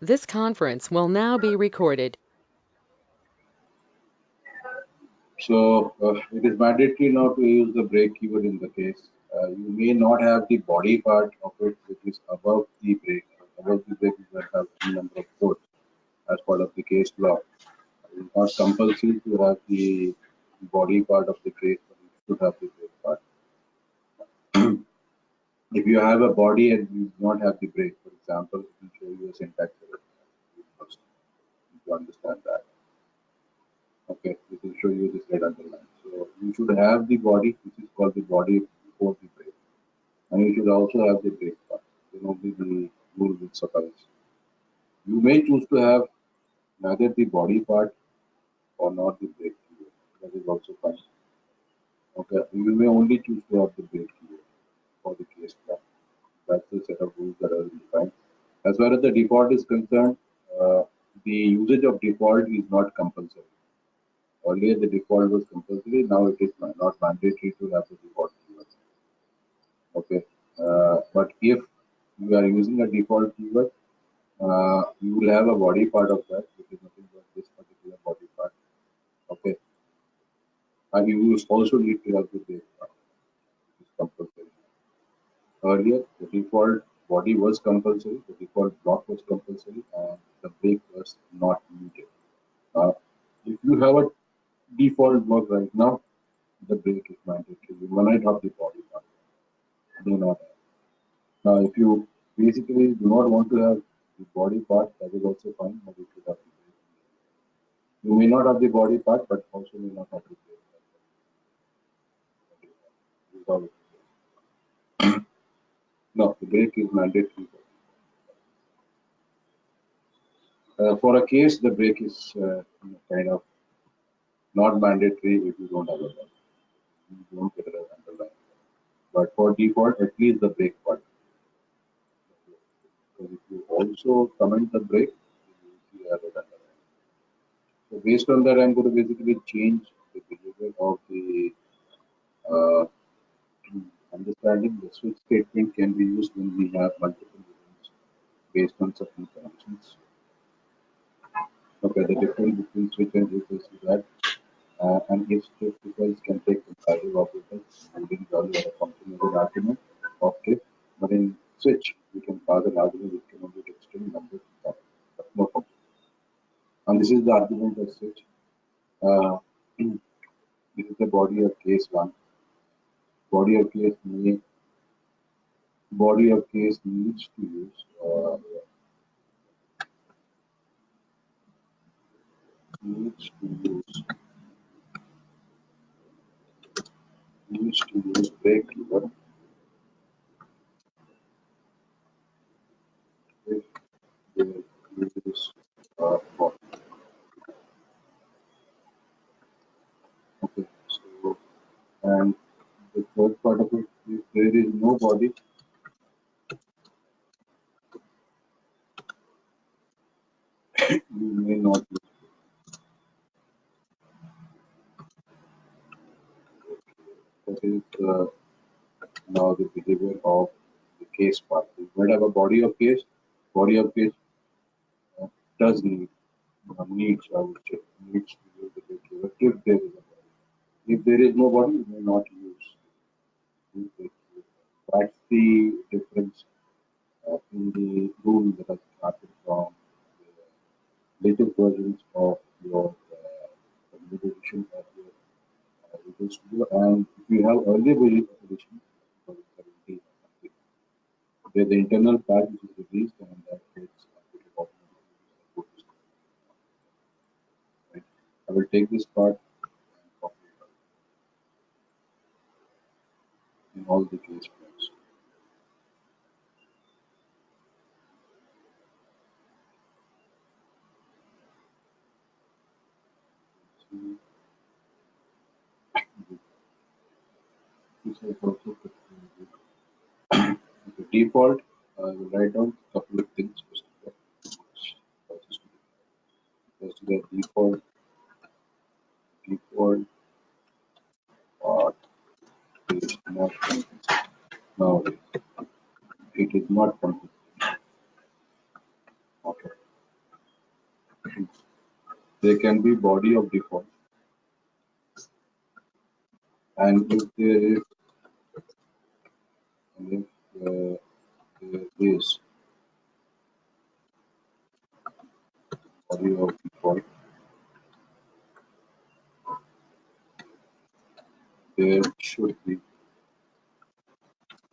This conference will now be recorded. So it is mandatory now to use the brake keyword in the case. You may not have the body part of it, which is above the brake. Above the brake, you will have some number of ports as part of the case block. It is not compulsory to have the body part of the case, but you should have the brake part. If you have a body and you do not have the brake, for example, it will show you a syntax error. You must need to understand that. Okay, it will show you this red underline. So you should have the body, which is called the body before the brake, and you should also have the brake part. Then only the rule will suffice. You may choose to have neither the body part or not the brake keyword. That is also fine. Okay, you may only choose to have the brake keyword for the case plan. That's the set of rules that are defined. As far as the default is concerned, the usage of default is not compulsory. Earlier, the default was compulsory. Now it is not mandatory to have the default keyword. Okay, but if you are using a default keyword, you will have a body part of that, which is nothing but this particular body part. Okay, and you will also need to have the brake part. It's compulsory. Earlier, the default body was compulsory, the default block was compulsory, and the brake was not needed. If you have a default block right now, the brake is mandatory. You will not have the body part. Do not have. Now, if you basically do not want to have the body part, that is also fine, but you should have the brake. You may not have the body part, but also may not have the brake. No, the brake is mandatory. For a case, the brake is kind of not mandatory if you don't have a bike. You don't get an underline. But for default, at least the brake part. Because if you also comment the brake, you will see a red underline. So based on that, I'm going to basically change the behavior of the uh, understanding. The switch statement can be used when we have multiple events based on certain connections. Okay, the difference between switch and if is that and if shift equals can take comparative operators holding value or a function as an argument of if, but in switch we can pass an argument which can only extend numbers to that. That's more complex. And this is the argument of switch. Uh, this is the body of case one. Body of case may body of case needs to use needs to use break keyword if they use body. Okay, so and the third part of it, if there is no body, you may not use. That is now the behavior of the case part. You might have a body of case. Body of case uh, does need needs, I would say, needs to use the break keyword if there is a body. If there is no body, you may not use break keyword. That's the difference in the rule that has started from the latest versions of your computer vision of your Visual Studio. And if you have earlier version edition, 2017 or something, where the internal patch which is released and that gets updated automatically. Right? I will take this part and copy it in all the case points. So, this is also the default. I will write down a couple of things. First, the default part is not compulsory. Now it is not compulsory. Okay. there can be body of default, and if there is, and if there is body of default, there should be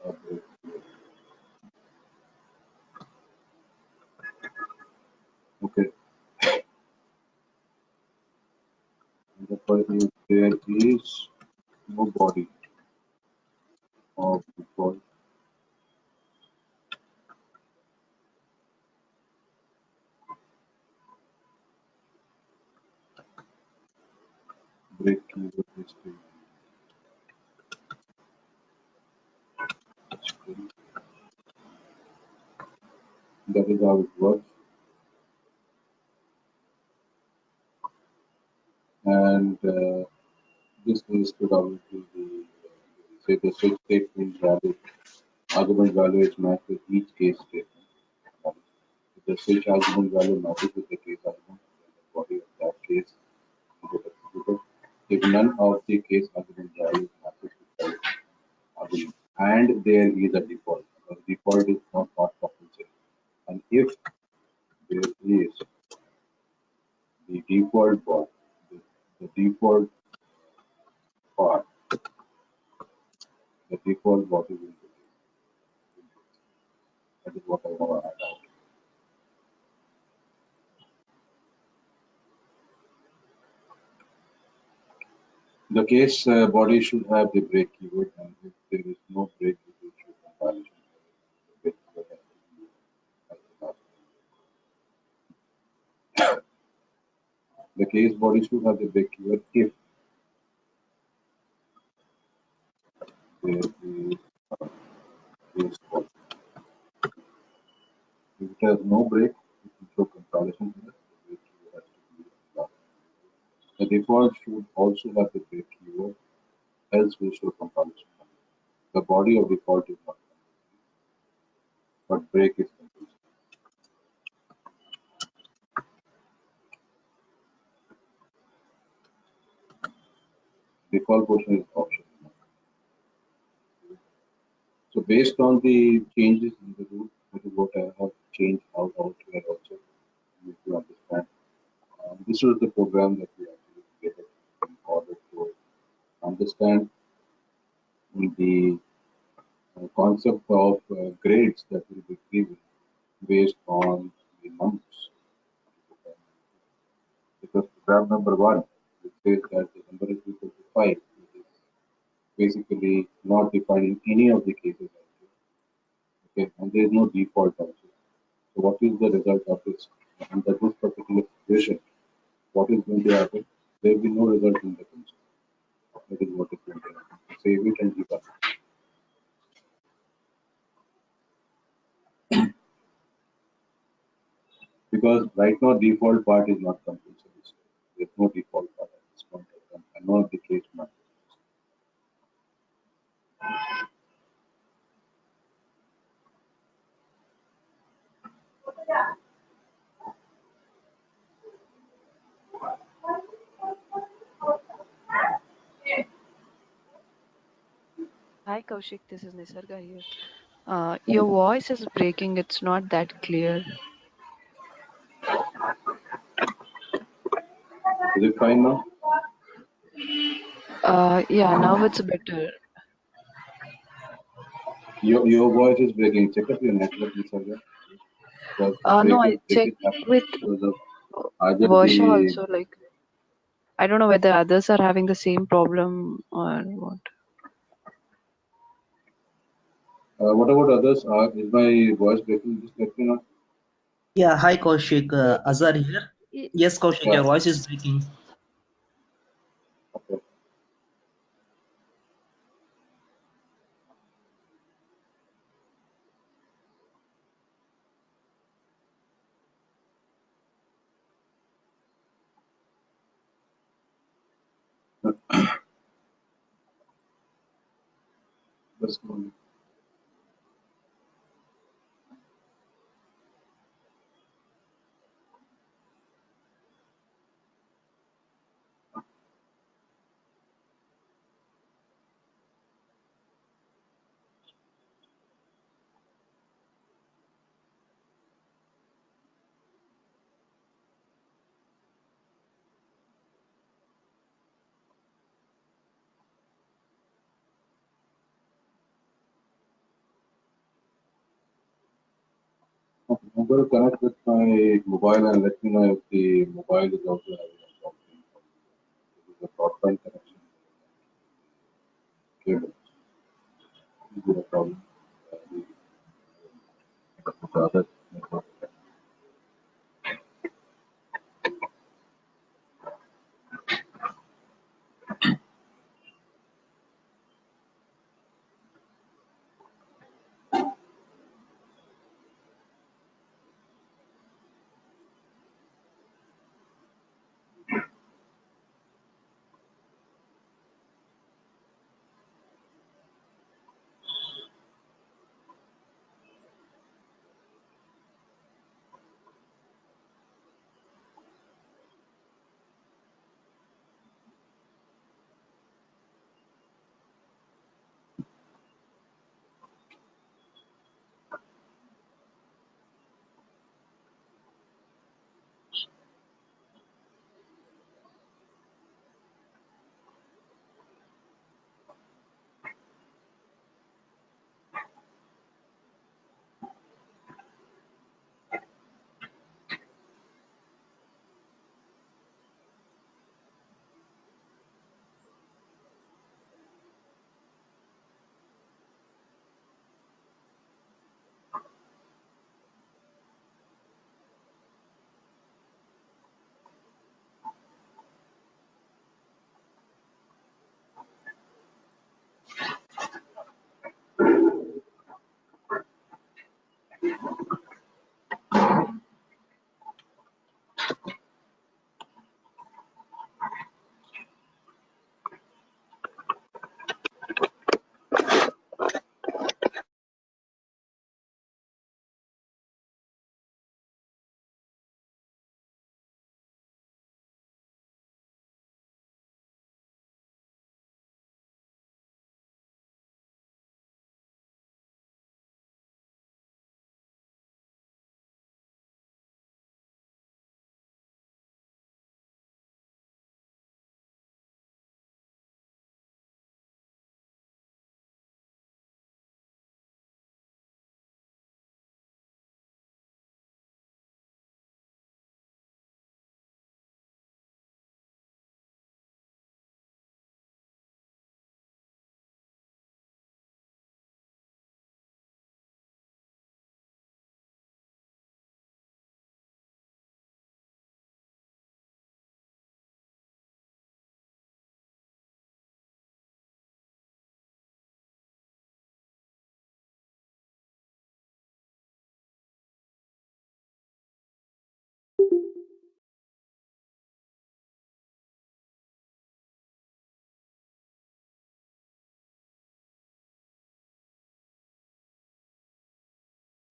a break. Okay. And therefore, if there is no body of default, break keyword is taken. That is how it works. And this is predominantly the say the switch statement value, argument value is matched with each case statement. If the switch argument value matches with the case argument, then the body of that case will get executed. If none of the case argument values matches with the argument, and there is a default, because default is not compensated, and if there is the default bot, the default part, the default bot is introduced. That is what I want to add out. The case body should have the break keyword, and if there is no break, it will show compilation. The break keyword has to be as the last. The case body should have the break keyword if there is case body. If it has no break, it will show compilation here. The break keyword has to be last. The default should also have the break keyword, else will show compilation. The body of default is not compulsory, but break is compulsory. Default portion is optional. So based on the changes in the rule, that is what I have changed out here also. You need to understand. This is the program that we actually created in order to understand the concept of grades that will be given based on the numbers. Because program number 1, it says that the number is equal to 5, which is basically not defined in any of the cases. Okay, and there is no default also. So what is the result of this? Under this particular situation, what is going to happen? There will be no result in the console. That is what is going to happen. Save it and debug. Because right now default part is not compulsory. So there's no default part at this point of time. And none of the case matters. Hi Kaushik, this is Nisarga here. Your voice is breaking, it's not that clear. Is it fine now? Yeah, now it's better. Your voice is breaking. Check up your network, Nisarga. Because No, I break is checked happening with because of either Varsha the also, like, I don't know whether others are having the same problem or what. what about others? Is my voice breaking? Just let me know. Yeah, hi Kaushik, Azhar here. Yes, Kaushik, Yeah. your voice is breaking. Okay. That's good. I'm going to connect with my mobile and let me know if the mobile is also having a problem. This is a broadband connection cable. Is there a problem? The other network.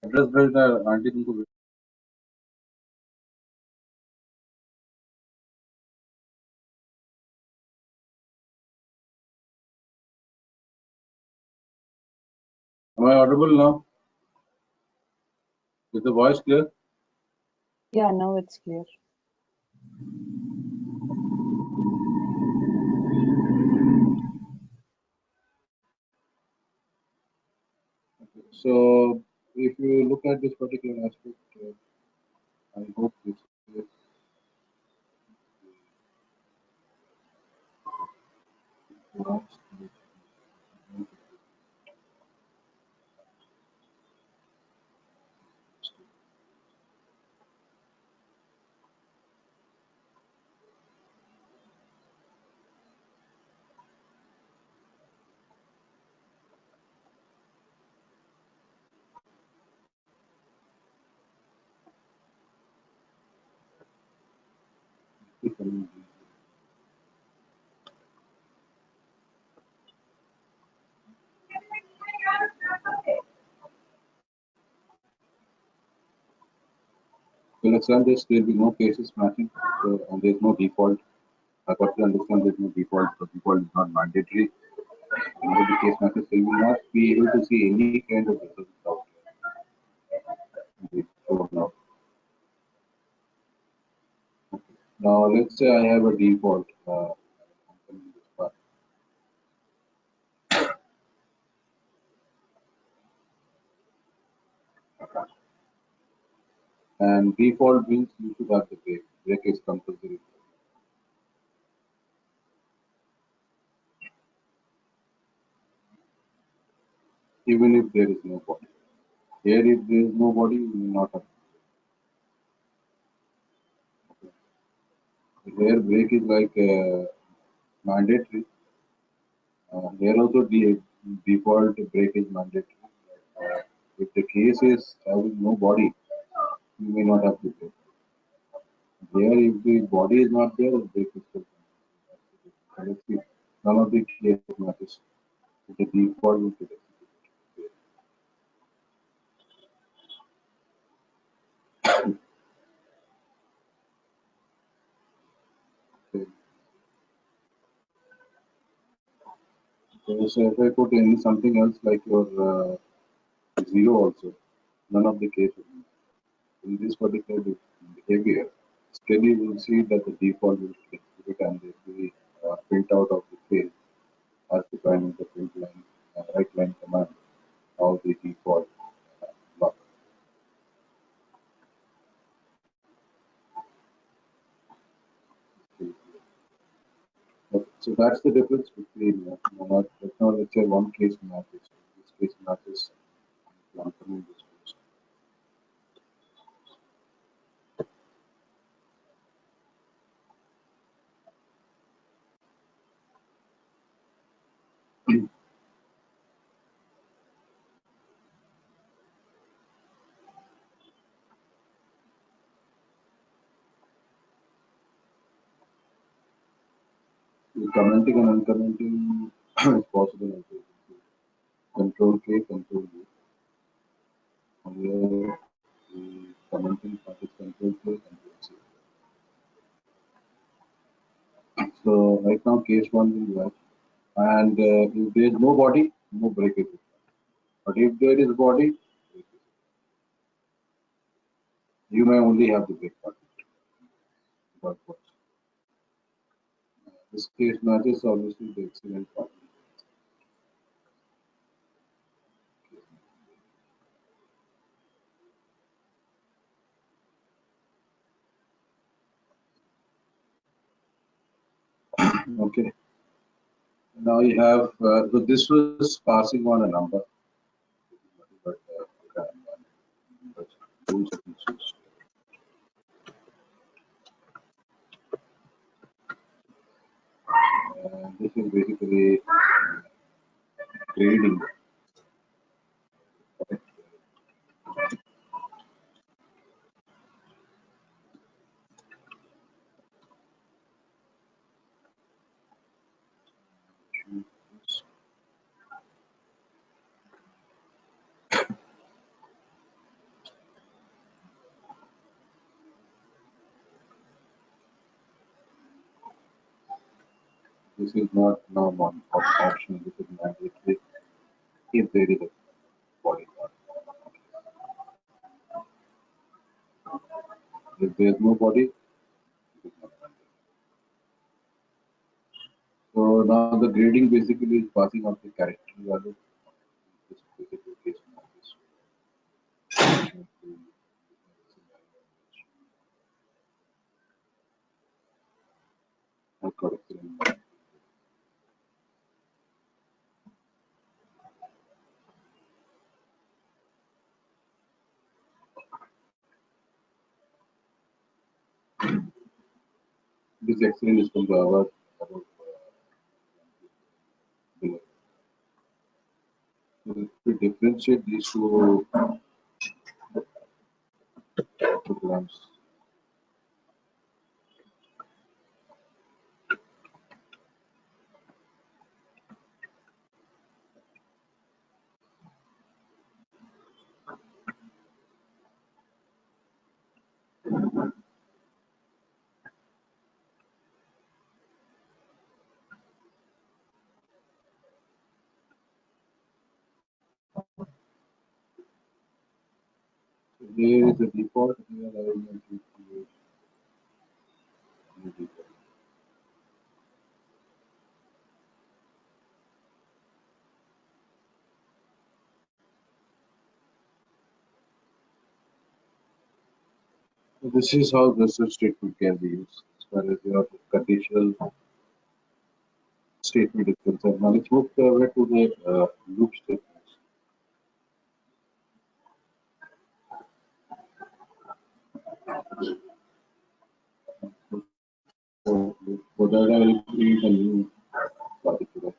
Address भेज ना aunty तुमको Am I audible now? Is the voice clear? Yeah, now it's clear. So if you look at this particular aspect, I hope this is Well, exam this, there will be no cases matching, so, and there's no default. I got to understand there's no default, so default is not mandatory. Whenever the case matches, we will not be able to see any kind of results out here. So now let's say I have a default. And default means you should have the brake. Brake is compulsory. Even if there is no body. Here, if there is no body, you will not have. Okay. Here, brake is like mandatory. Here also, the default brake is mandatory. If the case is having no body, you may not have to brake. Here, if the body is not there, the brake is still mandatory. None of the case matters. The default will be there. So if I put in something else like your zero also, none of the cases. In this particular behavior, still you will see that the default will execute and the print out of the field as defined in the print line, right line command of the default block. So that's the difference between let's not let's say one case matches. This case matches long-term distribution. The commenting and uncommenting is possible also. Control K, Control V. Here, the commenting part is Control K, Control C. So right now, case one will work. And if there is no body, no breakage. But if there is body, you may only have the break part. But this case matches obviously the excellent part. Okay. Now you have, so this was passing on a number. But, but rules have been switched. This is basically grading. This is not now optional. This is mandatory if there is a body part. If there is no body, it is not mandatory. So now the grading basically is passing out the character value. This particular case this accident is from the our below. So if we differentiate these two programs, so here is the default. Here I will going to create new default. This is how the switch statement can be used as far as your conditional statement is concerned. Now let's move forward to the loop statements. So for that, I will create a new project today.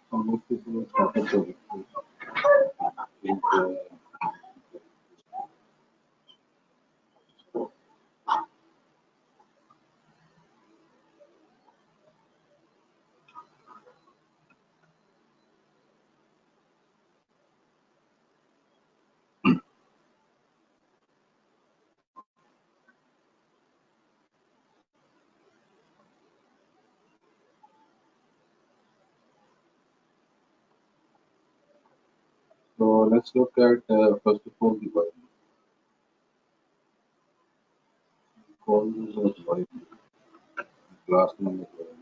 So move to the startup project. Is, so let's look at first of all the while. Call this as while. Class name is while.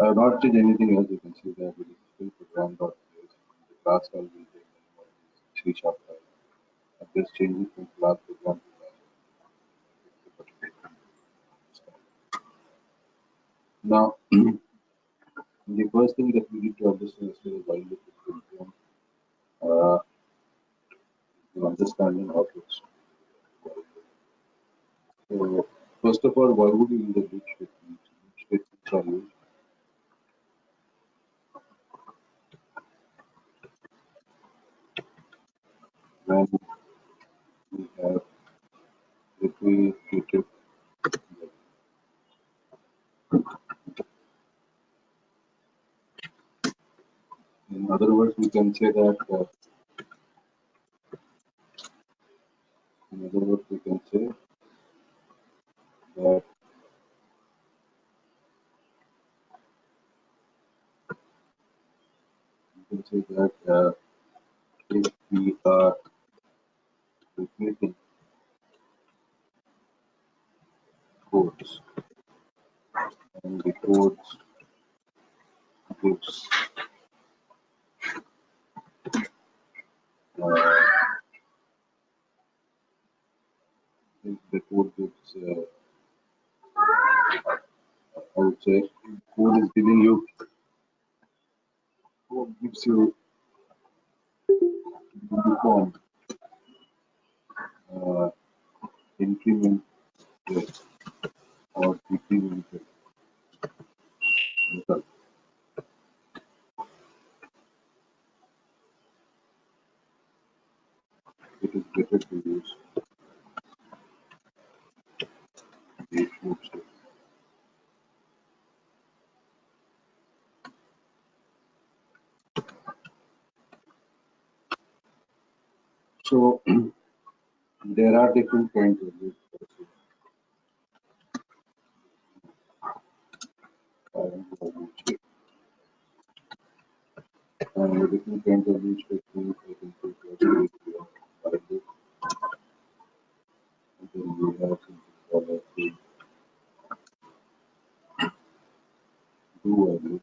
I have not changed anything else. You can see that it is still program.js. The class will be the name of the C sharp file. I'm just changing from class program to class. Now, the first thing that we need to understand as far as while loop is concerned, uh, is understanding objects. So, first of all, why would you use the loop statements? Loop statements are used when we have repetitive. In other words, we can say that. In other words, we can say that if we are repeating codes and the codes gives uh, if the code gives I would say code is giving you code gives you uniform uh, increment or decremental result. It is better to use the loop step. So there are different kinds of loops also. Loop step. And the different kinds of loop statements I can take as while loop. And then we have something called as the do while loop.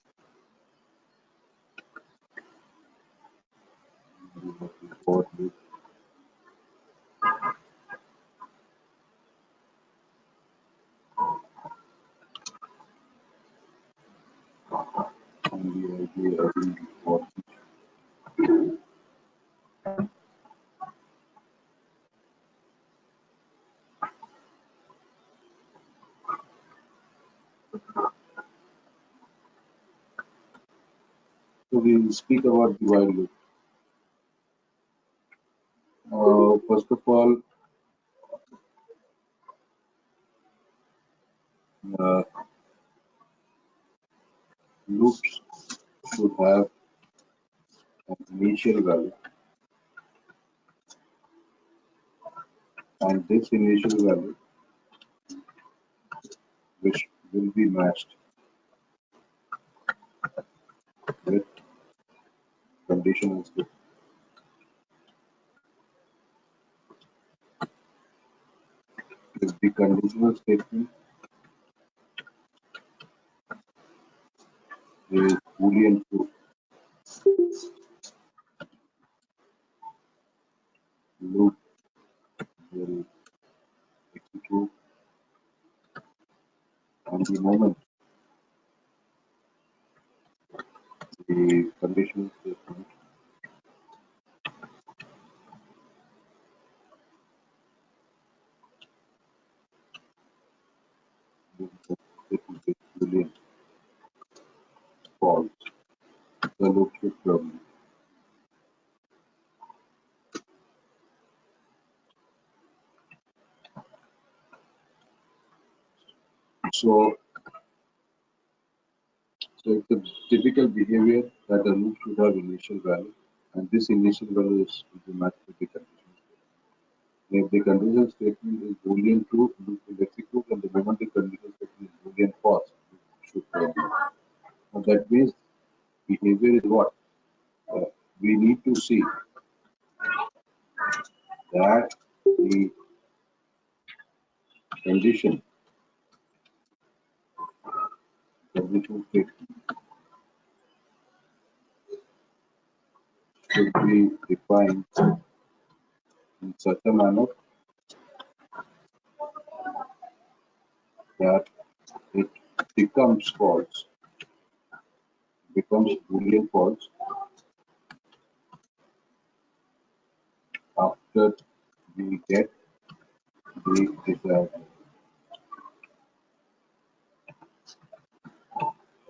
We have the for loop and the idea of the for. we speak about the while loop, first of all, uh, loops should have an initial value, and this initial value, which will be matched with conditional statement. If the conditional statement is Boolean true, loop will execute, and the moment the conditional statement is Boolean false, the loop should terminate. So, so it's a typical behavior that the loop should have initial value, and this initial value is to be matched with the conditional statement. If the conditional statement is Boolean true, loop will execute, and the moment the conditional statement is Boolean false, loop should terminate. Now that means behavior is what? We need to see that the condition, conditional statement should be defined in such a manner that it becomes false, becomes Boolean false after we get the desired.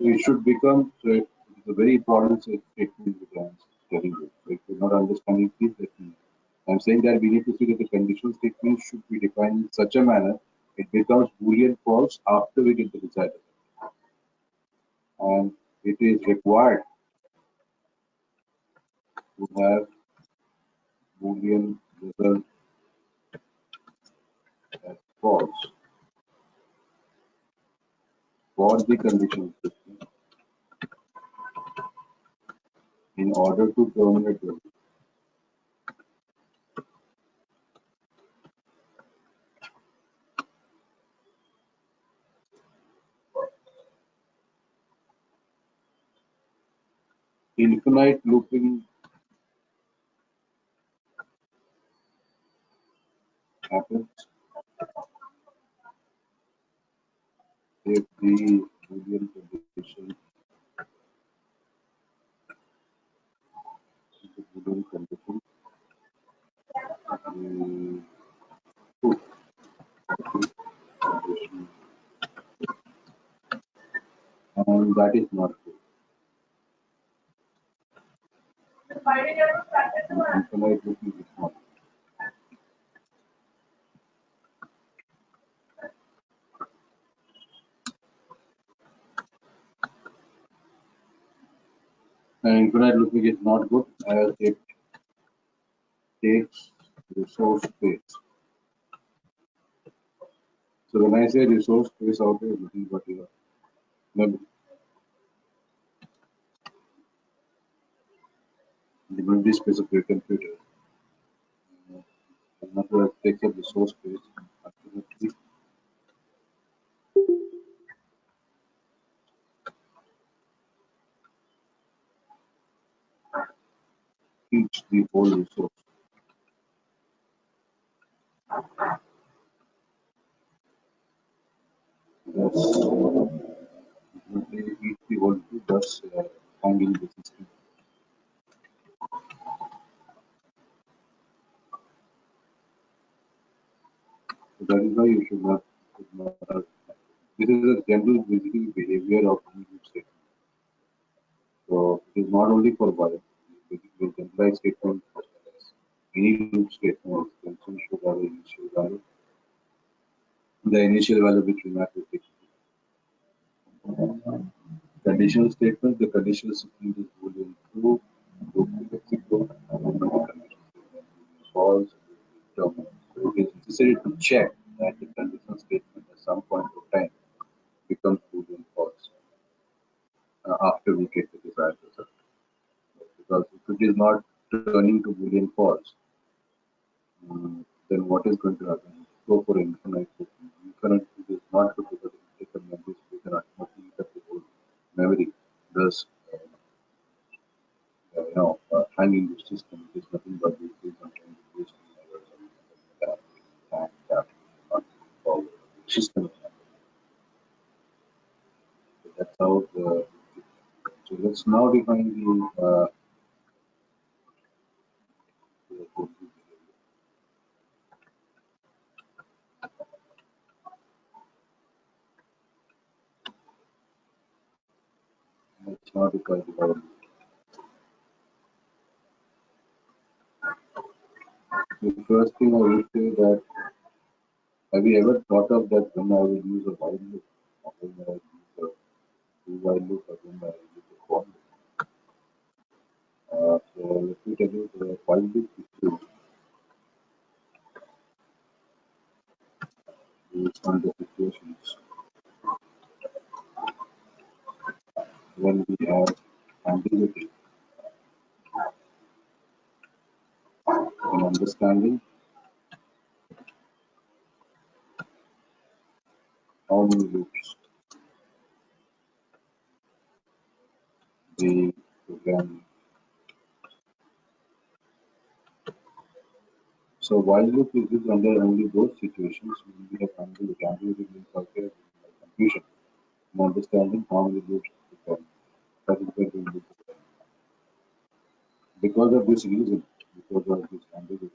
So it should become, so it's a very important statement which I am telling you. So if you're not understanding, please let me know. I'm saying that we need to see that the conditional statement should be defined in such a manner it becomes Boolean false after we get the desired result. And it is required to have Boolean result as false for the conditional statement in order to terminate the loop. Infinite looping happens if the Boolean condition, is true, condition, and that is not true. Infinite looping is not. And infinite looping is not good as it takes resource space. So when I say resource space out there, this is what you are. Memory. The memory space of your computer. Another takes up resource space. Ultimately, eats the whole resource. Thus, ultimately eats the whole group, thus hanging the system. So that is why you should not this is a general physical behavior of loop statement. So It is not only for while. It will generalize statement as well as any loop statement extension should have an initial value. The initial value which we map is conditional statement. The conditional statement is boolean true, loop will execute, and then the conditional statement is false, terminate. So it is necessary to check that the conditional statement at some point of time becomes boolean false after we get the desired result. Because if it is not turning to boolean false, then what is going to happen? Go for infinite. Infinite is not good because it will take a memory space and ultimately eat up the whole memory. Thus, hanging the system is nothing but based on wasting errors and that not forward. System is not. So that's how the. So let's now define the let's now define the value. The first thing I would say that have you ever thought of that when I will use a while loop, or when I use a do while loop, or when I use a for loop? So let me tell you the while loop is under situations when we have ambiguity in understanding how many loops the program. So while loop is used under only those situations when we have ambiguity. Ambiguity means also confusion in understanding how many loops the program. That is where we loop. Because of this reason, because of this ambiguity,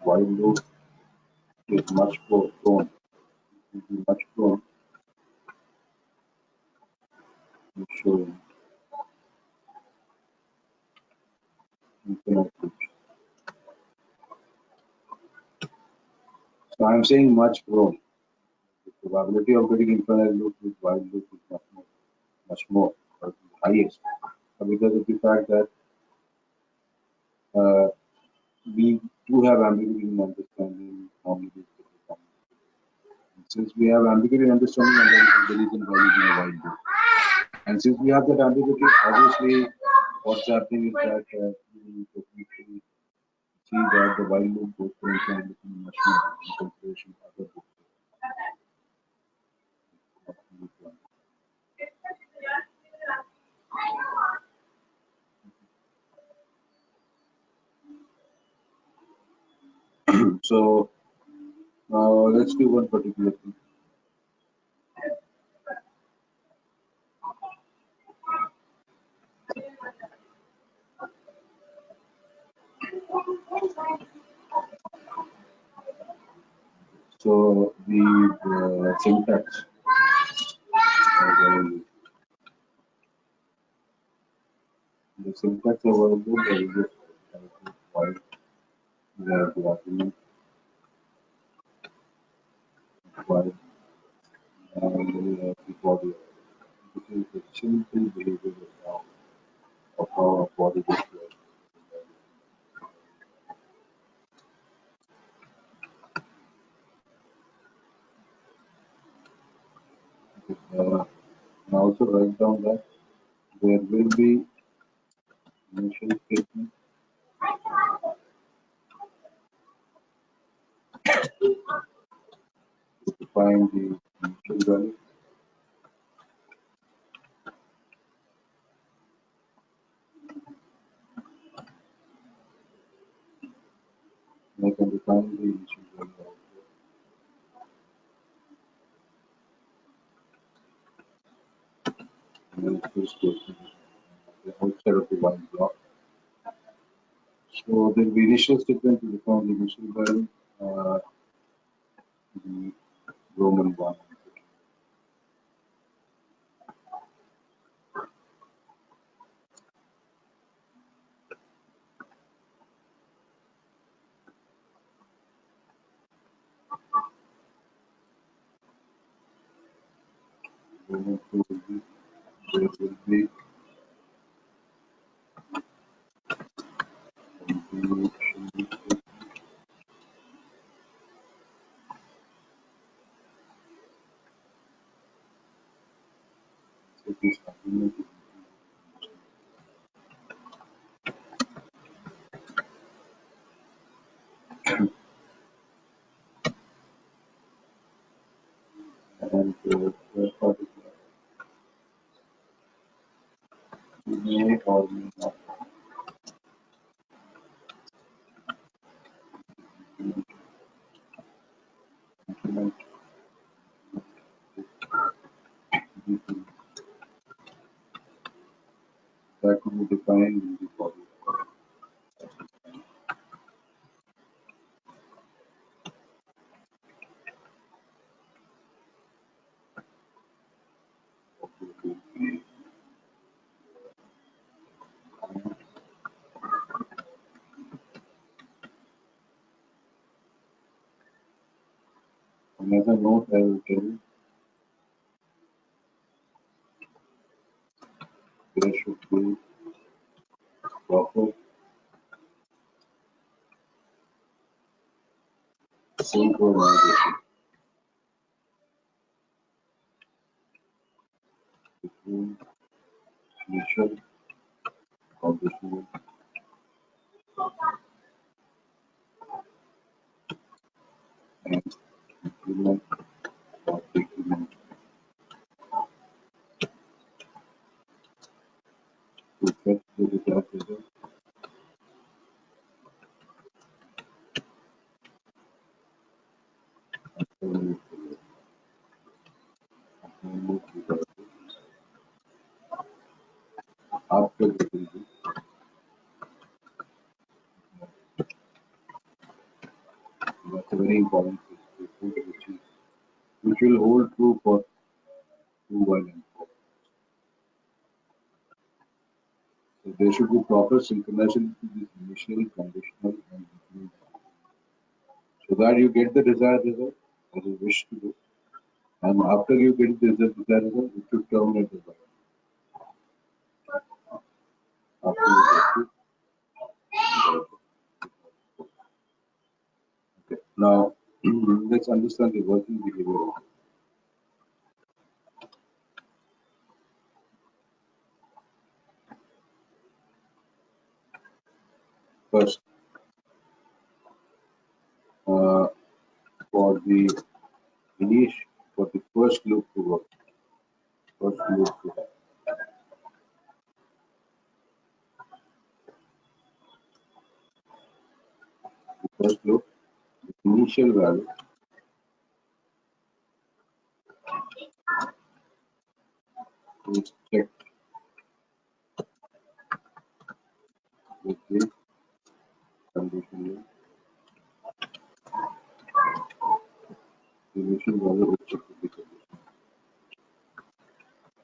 while loop is much more prone, will be much prone to showing infinite loops. So I am saying much prone. The probability of getting infinite loop with while loop is much more, but the highest, because of the fact that uh, we do have ambiguity in understanding how many loops it becomes. And since we have ambiguity in understanding, and then the reason why we do a while loop. And since we have that ambiguity, obviously, what's happening is that we technically see that the while loop goes for infinite loop much more in comparison to other loops. So let's do one particular thing. So the syntax, the syntax available, there is a while we have the argument while and then we have the body. This is the simple behavior of how a body is works. And also write down that there will be initial statement to define the initial value. And I can define the initial value also. And then first statement the outside of the while block. So there will be initial statement to define the initial value. The Roman 1. Roman 2 will be, there will be completion. So this argument is and third part is may or may not implement anything that could be defined in the body of the another note I will tell you, there should be proper synchronization between initial conditioning and implement or decrement to get the desired result. After we move to the after the result, that's a very important principle which will hold true for 2, 1 and 4. So there should be proper synchronization between this initial, conditional and increment, so that you get the desired result as you wish to do. And after you get the desired result, you should terminate the body. After you get it. Okay. Now let's understand the working behavior of it. First, for the for the first loop to work, first loop to happen. The first loop, the initial value is checked with the condition loop. The initial value is checked with the condition.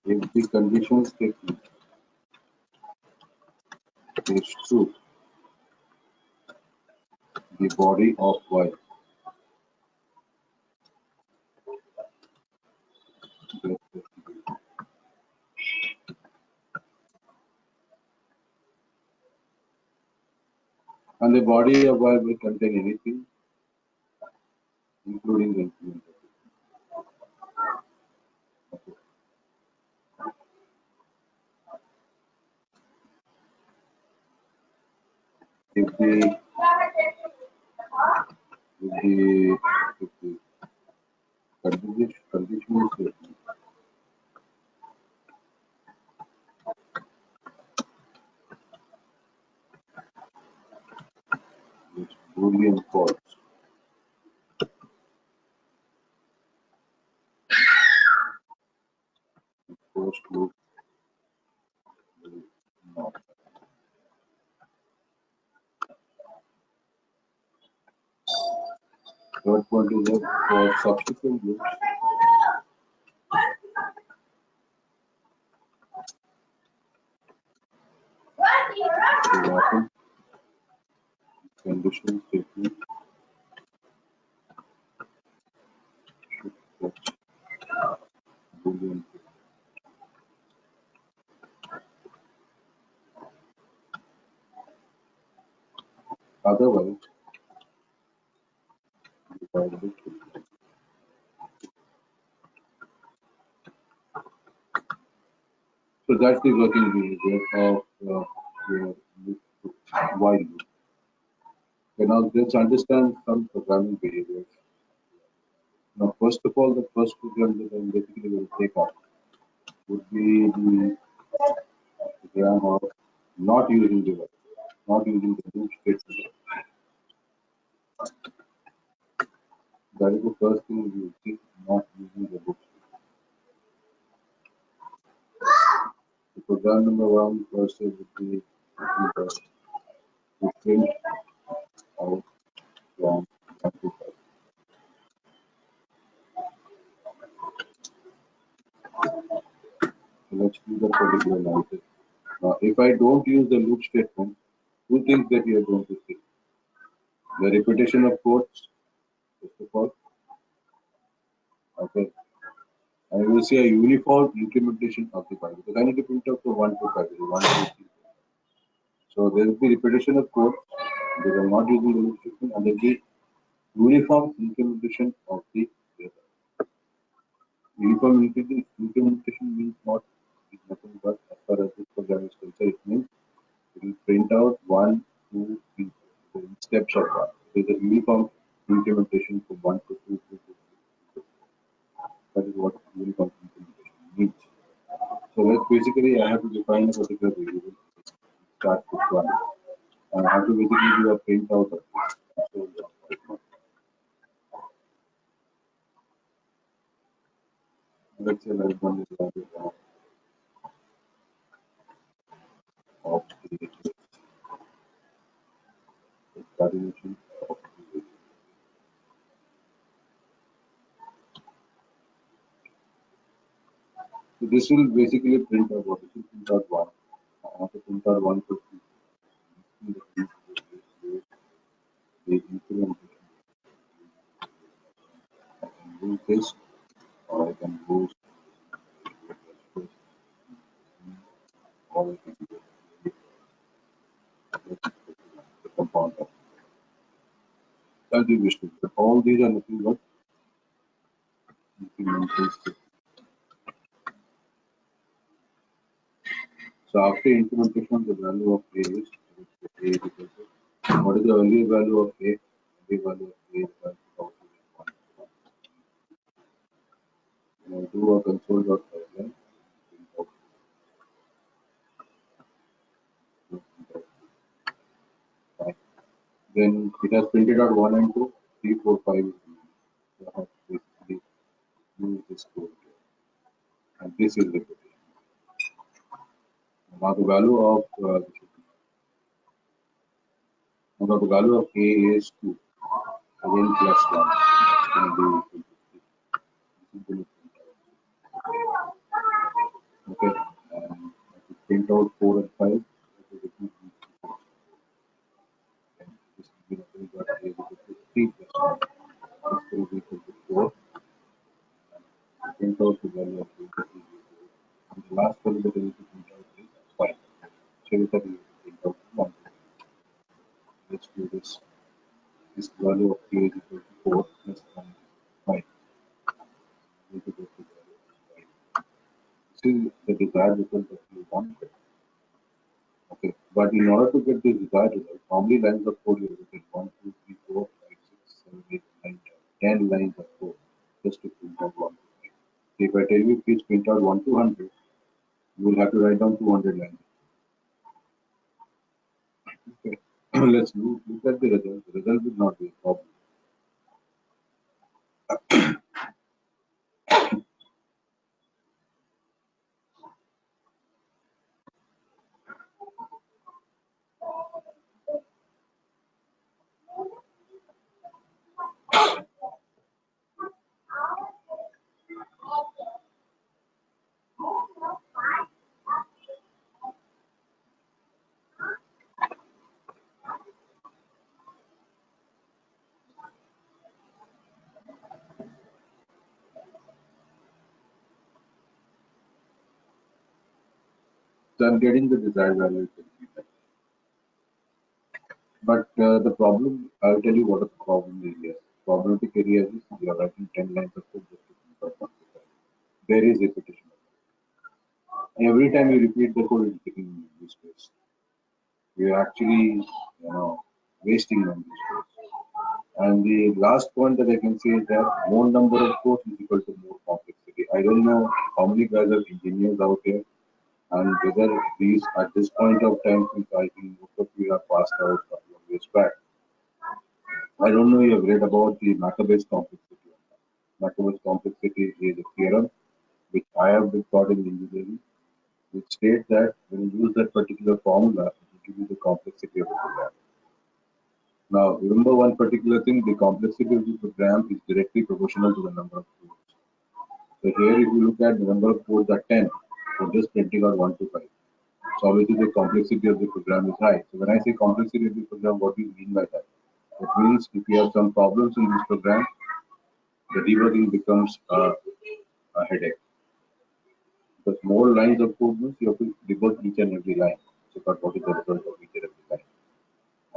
If the condition statement is true, the body of Y gets distributed. And the body of Y will contain anything, including the increment. Okay. If the conditional statement is Boolean false, the first loop will not. Third point is that for subsequent loops, the often conditional statement should fetch Boolean. Otherwise, the while loop will fail. So that's the working behavior of your loop, while loop. Okay, now let's understand some programming behaviors. Now, first of all, the first program that I'm basically going to take up would be the program of not using the while, not using the loop statement. That is the first thing you see, not using the loop statement. The program number one first would be to print out from 1 to 5. So let's do the particular analysis. Now, if I don't use the loop statement, two things that you are going to see. The repetition of codes, first of all. Okay. And you will see a uniform implementation of the file because I need to print out from 1 to 5, 1, 2, 3. So there will be repetition of code because I'm not using the loop statement, and there will be uniform implementation of the data. Uniform implementation means not is nothing but as far as this program is concerned, it means it will print out 1, 2, 3, so in steps of one. There is a uniform implementation from 1 to 2 to 3. That is what uniform implementation means. So let's basically I have to define a particular variable. Start with 1. I have to basically do a print out of this. So let's say like one is value of the coordination of the. So this will basically print out what? This will print out 1. I have to print out 1 to 2. The implementation. I can use this or I can use or I can use the compound. As you wish to. But all these are nothing but implementation. So after implementation, the value of A is A equal to what is the early value of A? Early value of A is equal to 1. When I do a console.pipelines, then it has printed out 1 and 2, 3, 4, 5 is so I have to basically use this code here. And this is the repetition. Now the value of now the value of A is 2. Again plus 1. It's going to be equal to 3. This is going to print out. Okay. And if you print out 4 and 5, this will be nothing but A is equal to 3 plus 1. This will be equal to 4. Print out the value of A. And the last value that I need to print out is 5. So with that, you print out 1. Let's do this. This value of A is equal to 4 plus 1 is 5. Need to go to the value of 5. This is the desired result that you want. Okay, but in order to get the desired result, how many lines of code you will get? 1, 2, 3, 4, 5, 6, 7, 8, 9, 10 lines of code just to print out 1 to 5. If I tell you please print out 1 to 100, you will have to write down 200 lines. Okay, let's look at the result. The result will not be a problem. So I'm getting the desired value. But the problem, I'll tell you what the problem is here. Problematic area is you are writing 10 lines of code just to print out one result. There is repetition. Every time you repeat the code, it's taking this space. You're actually, wasting on this space. And the last point that I can say is that more number of codes is equal to more complexity. I don't know how many guys are engineers out here, and whether these at this point of time, since I think most of you have passed out a couple of years back, I don't know you have read about the Macabre's complexity. Macabre's complexity is a theorem which I have been taught in engineering, which states that when you use that particular formula, it will give you the complexity of the program. Now, remember one particular thing, the complexity of the program is directly proportional to the number of codes. So here, if you look at the number of codes are 10, so just printing out 1 to 5. So obviously the complexity of the program is high. So when I say complexity of the program, what do you mean by that? It means if you have some problems in this program, the debugging becomes a headache. Because more lines of code means you have to debug each and every line. So what is the result of each and every line?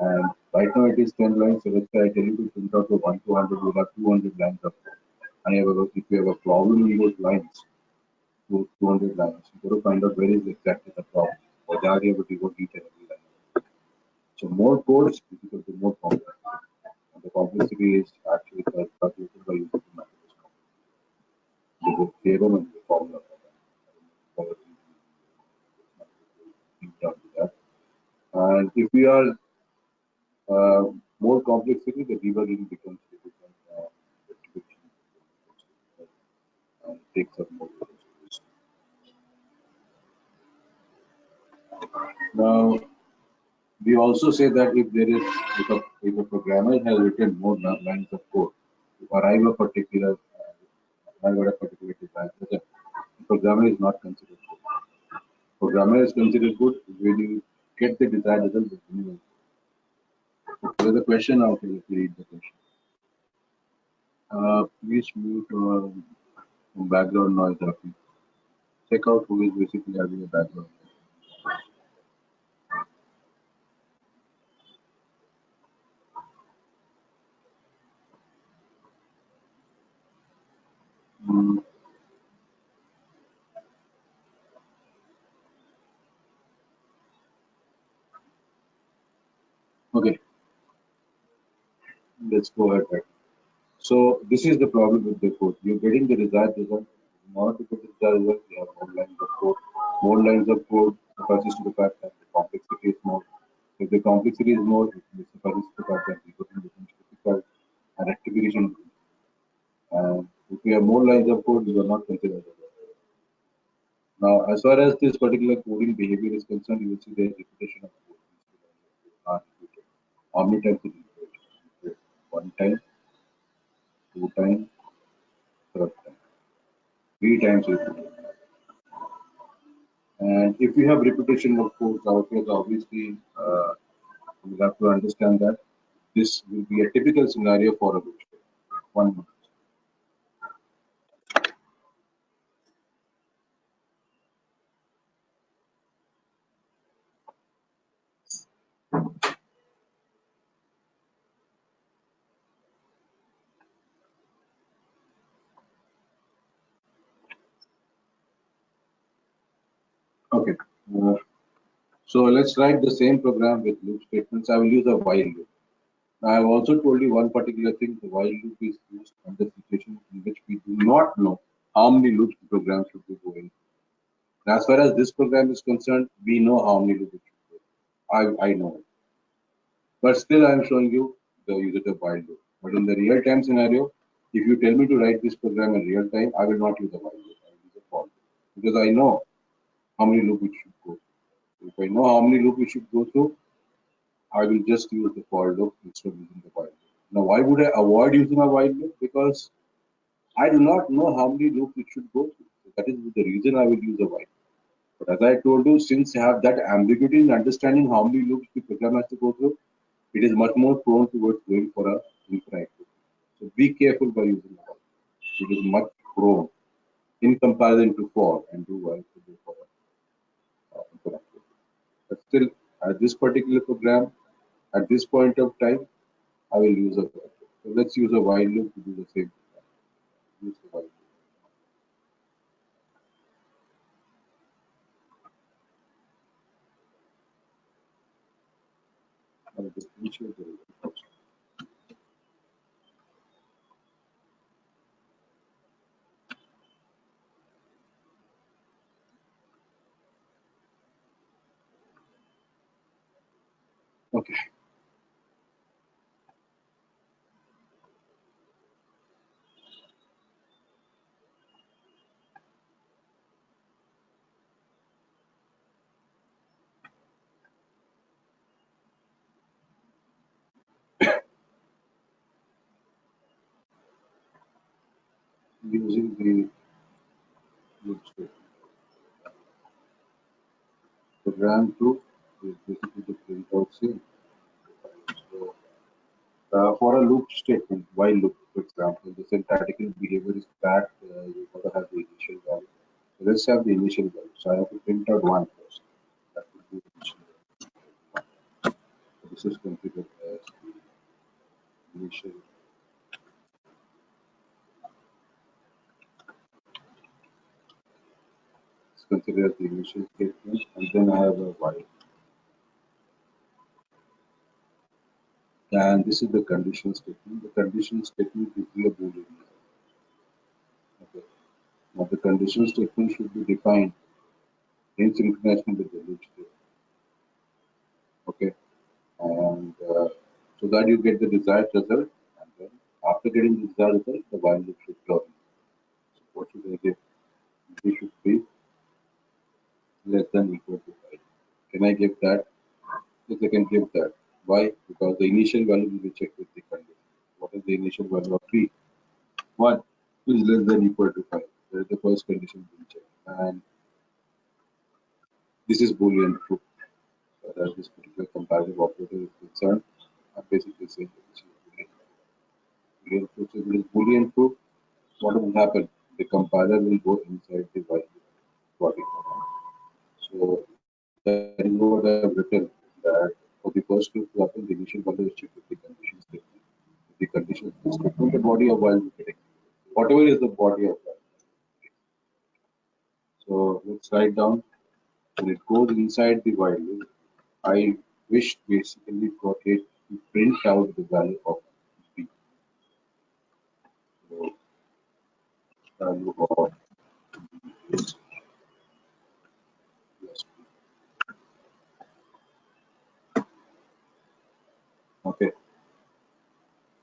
And right now it is 10 lines. So let's say I tell you to print out to 1 to 100, you have 200 lines of code. And if you have a problem in those lines, 200 lines, you got to find out where is exactly the problem. Or they are able to debug each and every line. So more code is equal to more complex. And the complexity is actually calculated by using the mathematics. There's a theorem and the formula for that. And if we are more complexity, the debugging becomes difficult. And takes up more resources. Now, we also say that if a programmer has written more lines of code to arrive a particular design, the programmer is not considered good. Programmer is considered good when you get the desired result with minimum. There's a question out here. If you read the question, please mute background noise. Check out who is basically having a background noise. Okay, let's go ahead. So this is the problem with the code. You're getting the desired result. In order to get the desired result, you have more lines of code. More lines of code suffices to the fact that the complexity is more. If the complexity is more, it suffices to the fact that the coding becomes difficult and rectification. If we have more lines of code, you are not considered. Now, as far as this particular coding behavior is concerned, you will see the repetition of code. How many times it is repeated? 1 time, 2 times, 3rd time, 3 times repeated. And if you have repetition of codes out here, obviously you have to understand that this will be a typical scenario for a loop state. 1 minute. Okay. So let's write the same program with loop statements. I will use a while loop. Now, I have also told you one particular thing. The while loop is used under situations in which we do not know how many loops the program should be going. As far as this program is concerned, we know how many loops it should go. I know it. But still, I am showing you the usage of while loop. But in the real-time scenario, if you tell me to write this program in real time, I will not use a while loop. I will use a for loop because I know how many loops it should go. If I know how many loops it should go through, I will just use the for loop instead of using the while loop. Now, why would I avoid using a while loop? Because I do not know how many loops it should go through. So that is the reason I will use a while loop. But as I told you, since I have that ambiguity in understanding how many loops the program has to go through, it is much more prone towards going for a infinite loop. So be careful by using a while. It is much prone in comparison to for and do while to go for a infinite. Still, at this particular program, at this point of time, I will use a while loop. So let's use a while loop to do the same. Use the while loop. I'll differentiate the result first. Okay. Using the loop statement. Program 2 is basically the print out same. So, for a loop statement, while loop, for example, the syntactical behavior is that you gotta have the initial value. So let's have the initial value. So I have to print out one first. That would be the initial value. So this is considered as the initial. It's considered as the initial statement, and then I have a while. And this is the condition statement. The condition statement gives you a boolean. Okay. Now the condition statement should be defined in synchronization with the loop statement. Okay. And so that you get the desired result, and then after getting the desired result, the while loop should turn. So what should I get? This should be less than equal to 5. Can I give that? Yes, I can give that. Why? Because the initial value will be checked with the condition. What is the initial value of 3? 1 is less than equal to 5. That is the first condition being checked. And this is Boolean true. So that this particular comparative operator is concerned, I'm basically saying that this is Boolean. Boolean true. So if it is Boolean true, what will happen? The compiler will go inside the while body. So that is what I have written, that for the first loop to happen, the initial value is checked with the condition statement. The condition statement, the body of while loop getting. Whatever is the body of while. So let's write down when it goes inside the while loop. I wish basically for it to print out the value of b. So value of b is plus b. Okay.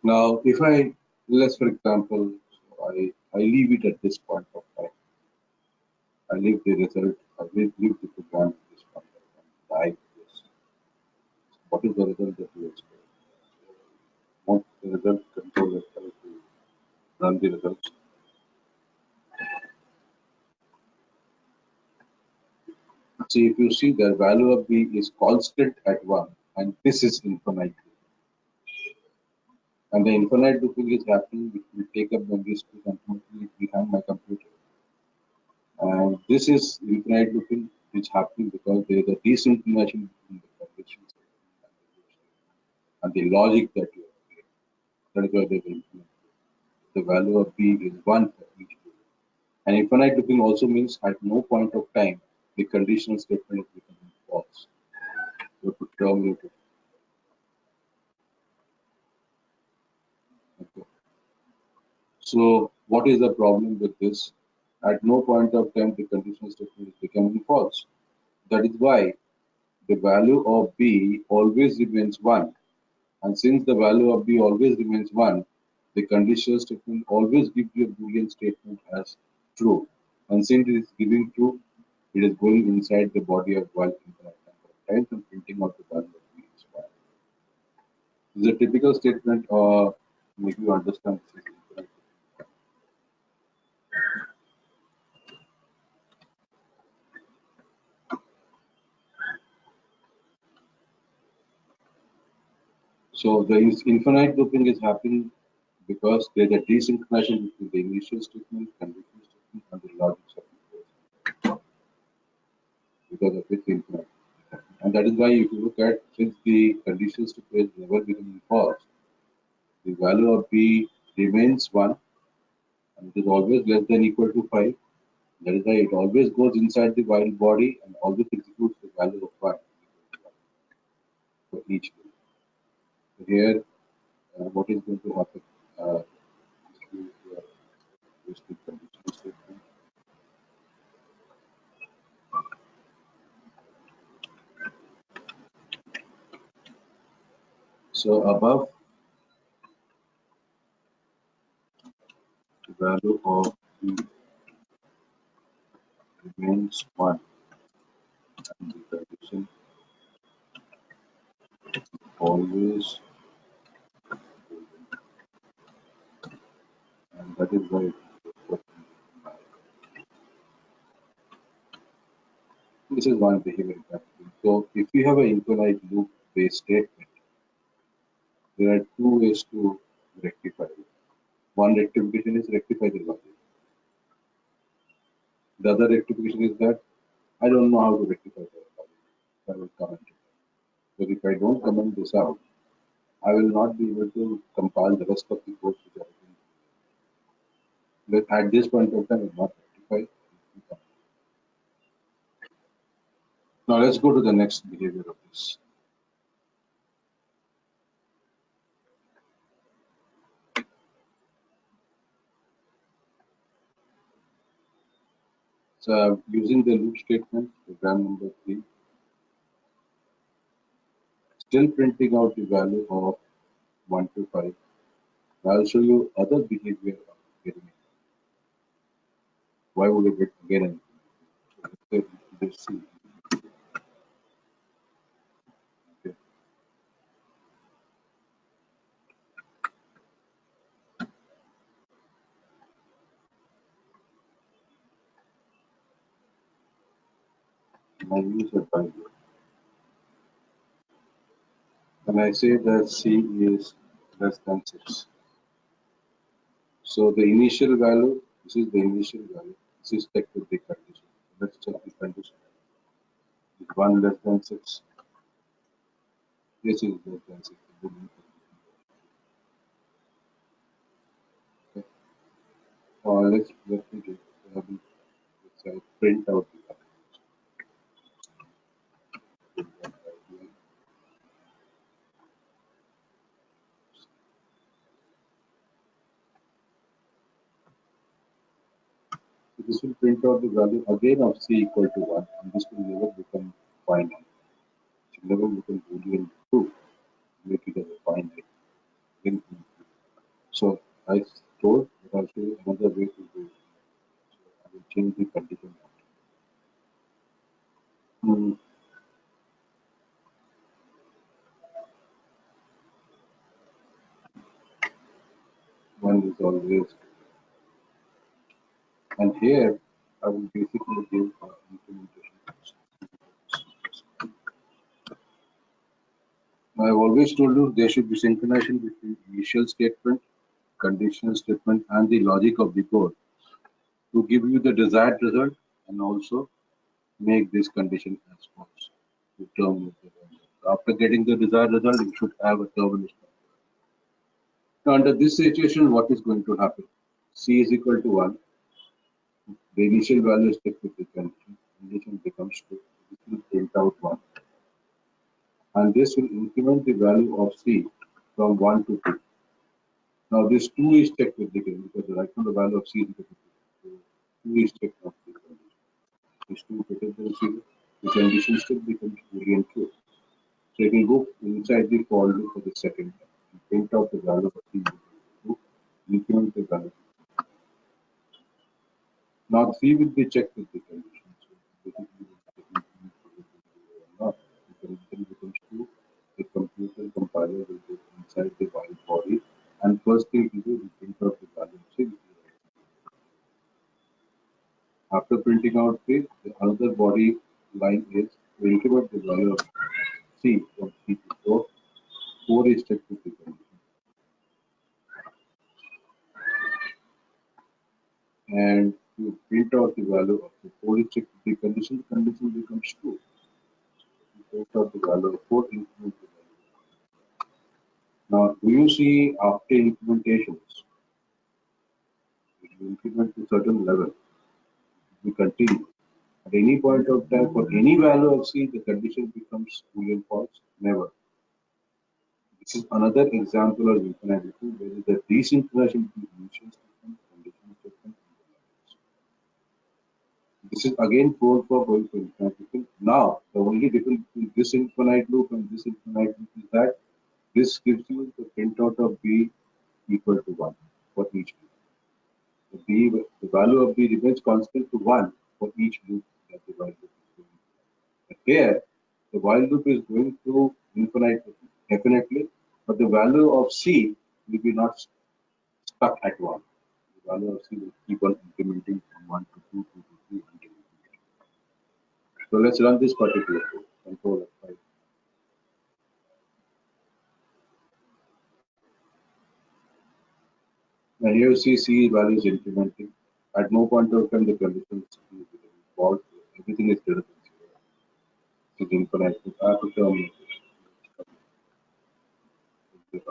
Now, if I, let's for example, so I leave it at this point of time. I leave the result, I leave the program at this point of time. Like this. What is the result that you expect? Want the result control itself to run the results. See, if you see the value of b is constant at 1, and this is infinite. And the infinite looping is happening, which will take up memory space unfortunately behind my computer. And this is infinite looping, which is happening because there is a desynchronization between the conditions and the logic that you have created. That is why there is infinite. The value of b is 1 for each loop. And infinite looping also means at no point of time the conditional statement is becoming false. You have to terminate it. Okay. So what is the problem with this? At no point of time the conditional statement is becoming false. That is why the value of b always remains 1. And since the value of b always remains 1, the conditional statement always gives you a Boolean statement as true. And since it is giving true, it is going inside the body of while infinite number of times and printing out the value of b is 1. This is a typical statement make you understand this is infinite. So the infinite looping is happening because there is a desynchronization between the initial statement, conditional statement, and the logic statement. Because of its infinite. And that is why if you look at, since the conditions to phase never becoming false, the value of B remains 1 and it is always less than equal to 5. That is why it always goes inside the while body and always executes the value of 1 for each loop. So here, what is going to happen? This is conditional statement. So above, the value of B remains 1 and the condition always, and that is why this is one behavior pattern. So if you have an infinite loop based statement, there are two ways to rectify it. One rectification is rectify the logic. The other rectification is that I don't know how to rectify the logic. I will comment it. But if I don't comment this out, I will not be able to compile the rest of the code which I can. But at this point of time, I will not rectify. Now let's go to the next behavior of this. So using the loop statement, program number 3, still printing out the value of 1 to 5. I'll show you other behavior of getting it. Why would I get again? Let's see. Okay. I use a value. And I say that C is less than 6. So the initial value, this is the initial value. This is checked with the condition. Let's check the condition. Is 1 less than 6? This is less than 6. Okay. Let me do let's print out the value. So this will print out the value again of C equal to 1, and this will never become finite. It will never become Boolean true. Make it as a finite. So I told that I'll show you another way to do it. So I will change the condition. One is always, and here I will basically give implementation. I've always told you there should be synchronization between initial statement, conditional statement, and the logic of the code to give you the desired result and also make this condition as false to terminate the value. After getting the desired result, you should have a termination. Now, under this situation, what is going to happen? C is equal to 1. The initial value is kept with the condition. Condition becomes 2. This will print out 1. And this will increment the value of C from 1 to 2. Now this 2 is checked with the condition because right now the value of C is equal to 2. So 2 is checked with the condition. This 2 greater than 0. The condition still becomes Boolean true. So it will go inside the for loop for the second time and print out the value of C equal to 2, increment the value. Now 3 will be checked with the condition. So basically not. The condition becomes 2. The computer compiler will go inside the while body and first thing it will do is print out the value of C. After printing out C, the another body line is to increment the value of C from 3 to 4. 4 is checked with the condition. And you print out the value of the 4 is checked with the condition becomes true. print out the value of 4, increment the value. Now, do you see after implementations, if you implement to certain level, we continue. At any point of time, for any value of C, the condition becomes Boolean false? Never. This is another example of infinite loop where the desynchronization between initial statement, conditional statement, and the values. This is again code for going to infinite loop. Now, the only difference between this infinite loop and this infinite loop is that this gives you the printout of B equal to 1 for each loop. The value of B remains constant to 1 for each loop that the while loop is going through. But here, the while loop is going through infinite definitely, but the value of C will be not stuck at 1. The value of C will keep on incrementing from 1 to 2, 2 to 3 until infinity. So let's run this particular code. Control F5. Now here you see C value is incrementing. At no point of time the condition is false. Everything is greater than 0. It's infinite. I have to terminate it.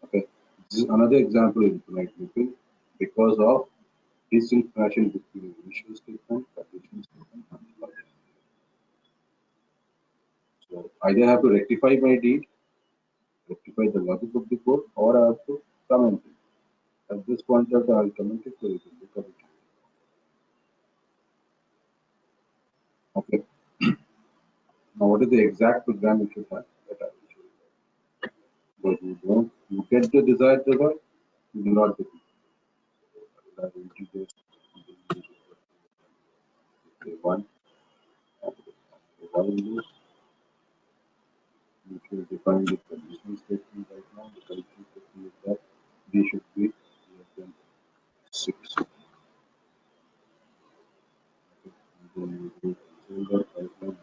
Okay. This is another example of infinite looping because of desynchronization between initial statement, conditional statement, and the logic. So either I have to rectify my deed, rectify the logic of the code, or I have to comment it. At this point of time, I'll comment it so you can look at it. Okay. Now, what is the exact program you should have? That I will show you. But you get the desired result, you do not get it. I will introduce one. One loop. You should define the conditional statement right now. The conditional statement is that B should be less than 6. Then you control that pipeline.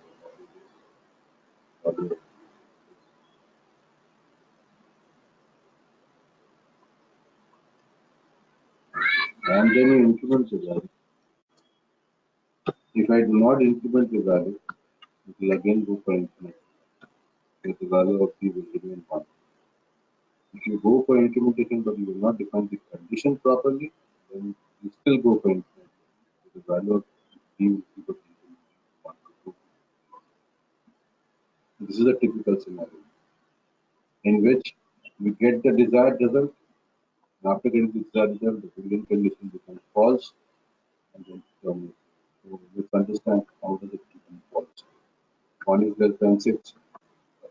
And then you increment the value. If I do not increment the value, it will again go for infinite. Because the value of B will remain 1. If you go for implementation but you will not define the condition properly, then you still go for infinite. The value of B will keep on incrementing 1 to 2. This is a typical scenario in which we get the desired result. And after getting the desired result, the Boolean condition becomes false and then terminates. So let's understand how does it become false. 1 is less than 6.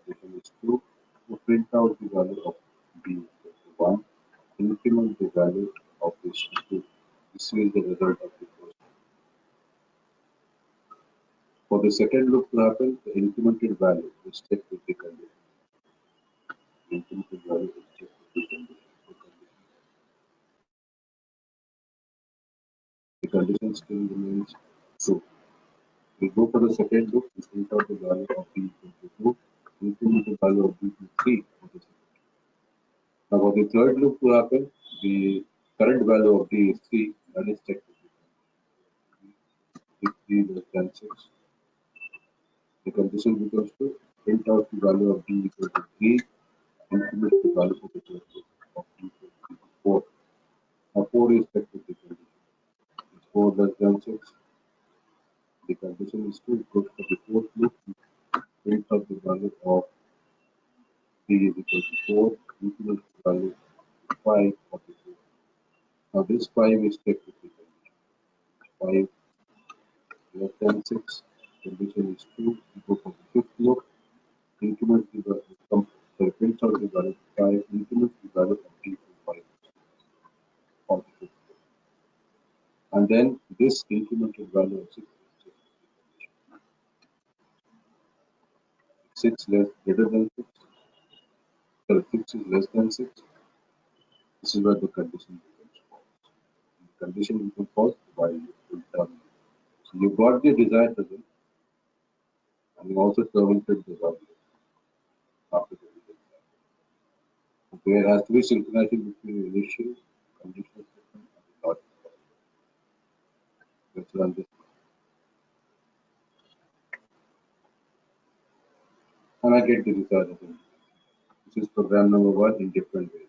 Condition is 2. To print out the value of B equal to 1, increment the value of this 2. This is the result of the first. For the second loop to happen, the incremented value is checked with the condition. The incremented value is checked with the condition. The condition still remains true. We go for the second loop, we print out the value of B equal to 2, increment the value of B to 3 for the second. Now for the third loop to happen, the current value of D is 3, that is checked with the condition. If 3 less than 6, the condition becomes to print out the value of D equal to 3, increment the value for the third loop of D equal to 4. Now 4 is checked with the condition. It's 4 less than 6. The condition is still good for the fourth loop. Print out the value of D is equal to 4, increment the value 5 for the fourth. Now this 5 is checked with the condition. 5 less than 6. Condition is 2. We go for the fifth loop. Increment the value. So print out the value 5. Increment the value of D to 5 for the fifth loop. And then this incremented value of 6 is checked with the condition. 6 less greater than 6. So 6 is less than 6. This is where the condition becomes false. The condition becomes false while you will terminate. So you got the desired result and you also terminated the value after the result. There has to be synchronization between the initial, conditional statement and the logic. Let's run this. and I get the result. This is program number 1 in different ways.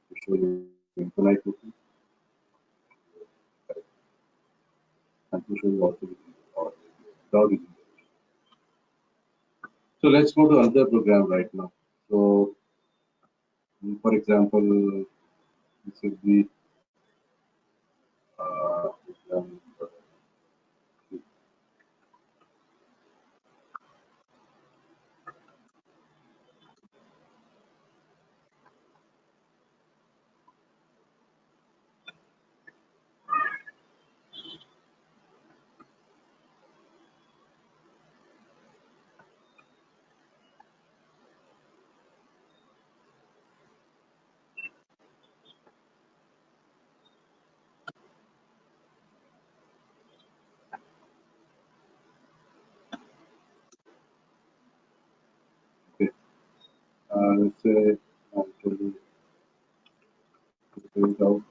To show you infinite looping and to show you also without using. So let's go to another program right now. So for example, this is the program. Okay. Let's say I'll tell you to print out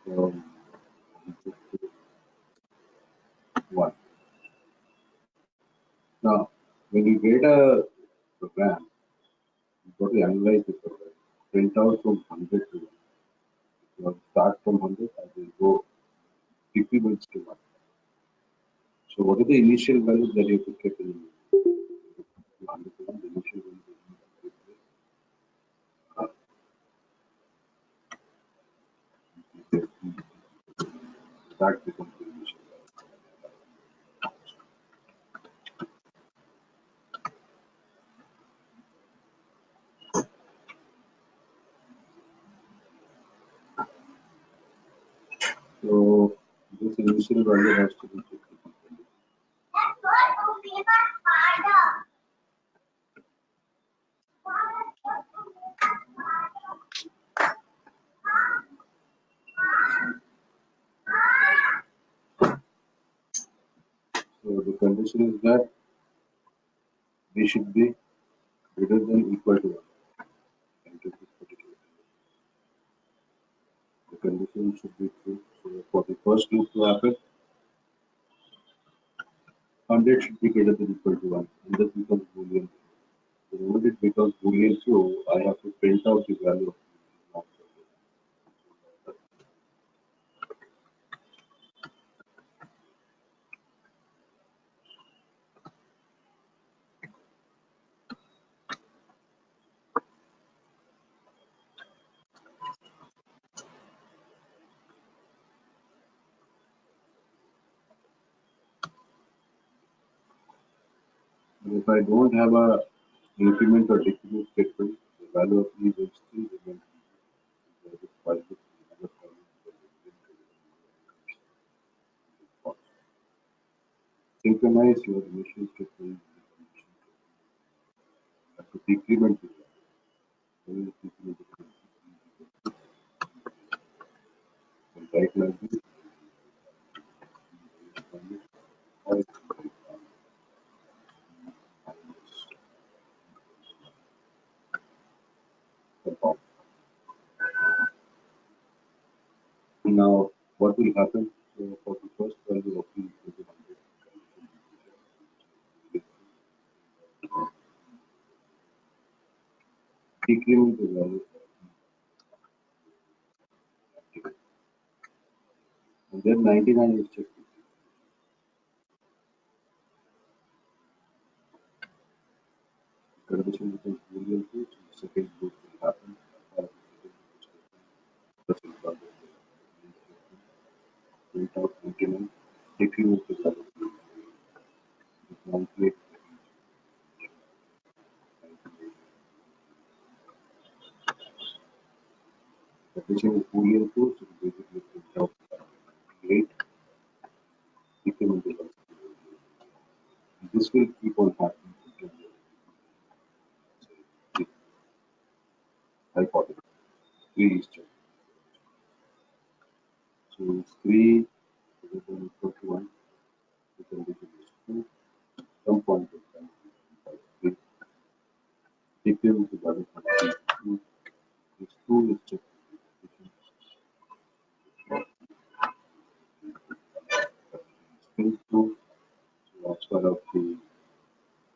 from 1. Now, when you get a program, you've got to analyze the program. Print out from 100 to 1. You have to start from 100 and then go decrements to 1. So what are the initial values that you have to keep in 100 to 1? The initial values that becomes the initial value. So this initial value has to be kept. So the condition is that they should be greater than equal to 1. Into this particular the condition should be true. So for the first loop to happen, 100 should be greater than equal to 1. And this becomes Boolean. The moment it becomes Boolean true, I have to print out the value of the non. And if I don't have a increment or decrement statement, the value of E will still remain. Synchronize your initial statement to decrement the value. And right like this, now what will happen? So for the first value of E equal to 100, decrement the value and then 99 is checked. Condition becomes Boolean true, so the second loop will happen. Print out 99, decrement the value. Calculate condition is Boolean true, so basically print out 98, decrement the value. This will keep on happening until the hypothesis 3 is checked. So 3 greater than equal to 1, the condition is 2, some point in time, 3, decrement the value from 3 to 2, this 2 is checked. Still 2, so as far as the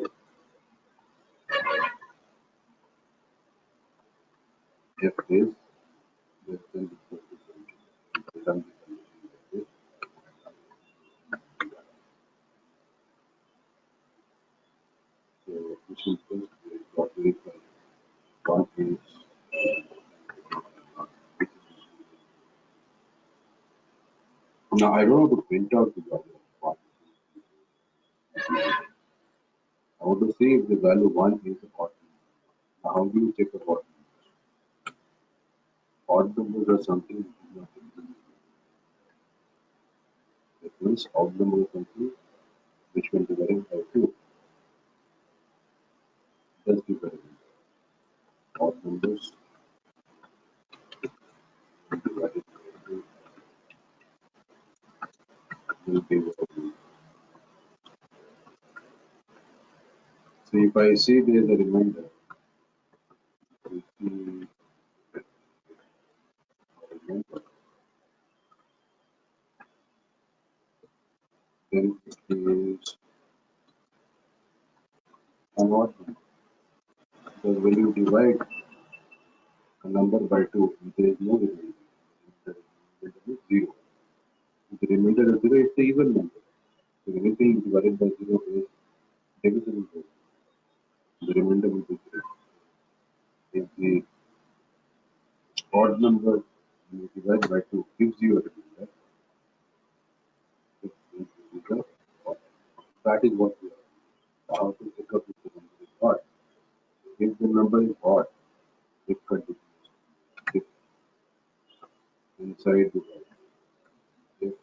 5. F is less than equal to 70. We run the condition like this. So which means we got very one is now I don't have to print out the value of 1. I want to see if the value 1 is a odd number. Now how do you check a odd number? Odd numbers are something which is not implemented. That means odd number is something which when divided by 2 does divide by odd numbers when divided by 2 will divide by. So if I say there is a remainder, we see a remainder, then it is an odd number. Because when you divide a number by 2, there is no remainder. The remainder is 0. If the remainder is 0, it's an even number. So anything divided by 0 is divisible by 0. The remainder will be 0. If the odd number when you divide by 2 gives you a remainder, it will be the odd. That is what we are. How to pick up if the number is odd. If the number is odd, it continues. If inside the value, if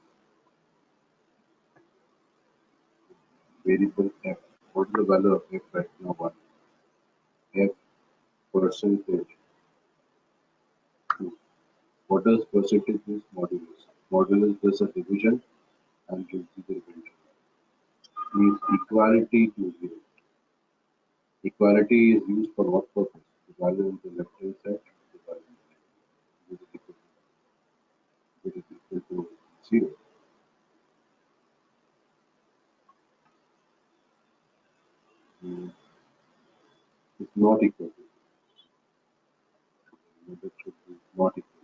variable f, what is the value of f right now? 1. F percentage 2. What does percentage means? Modulus. Modulus does a division and gives you the remainder. Means equality to 0. Equality is used for what purpose? The value on the left hand side, the value on the right. it is equal to 0. Mm, it's not equal to. Remainder should be not equal.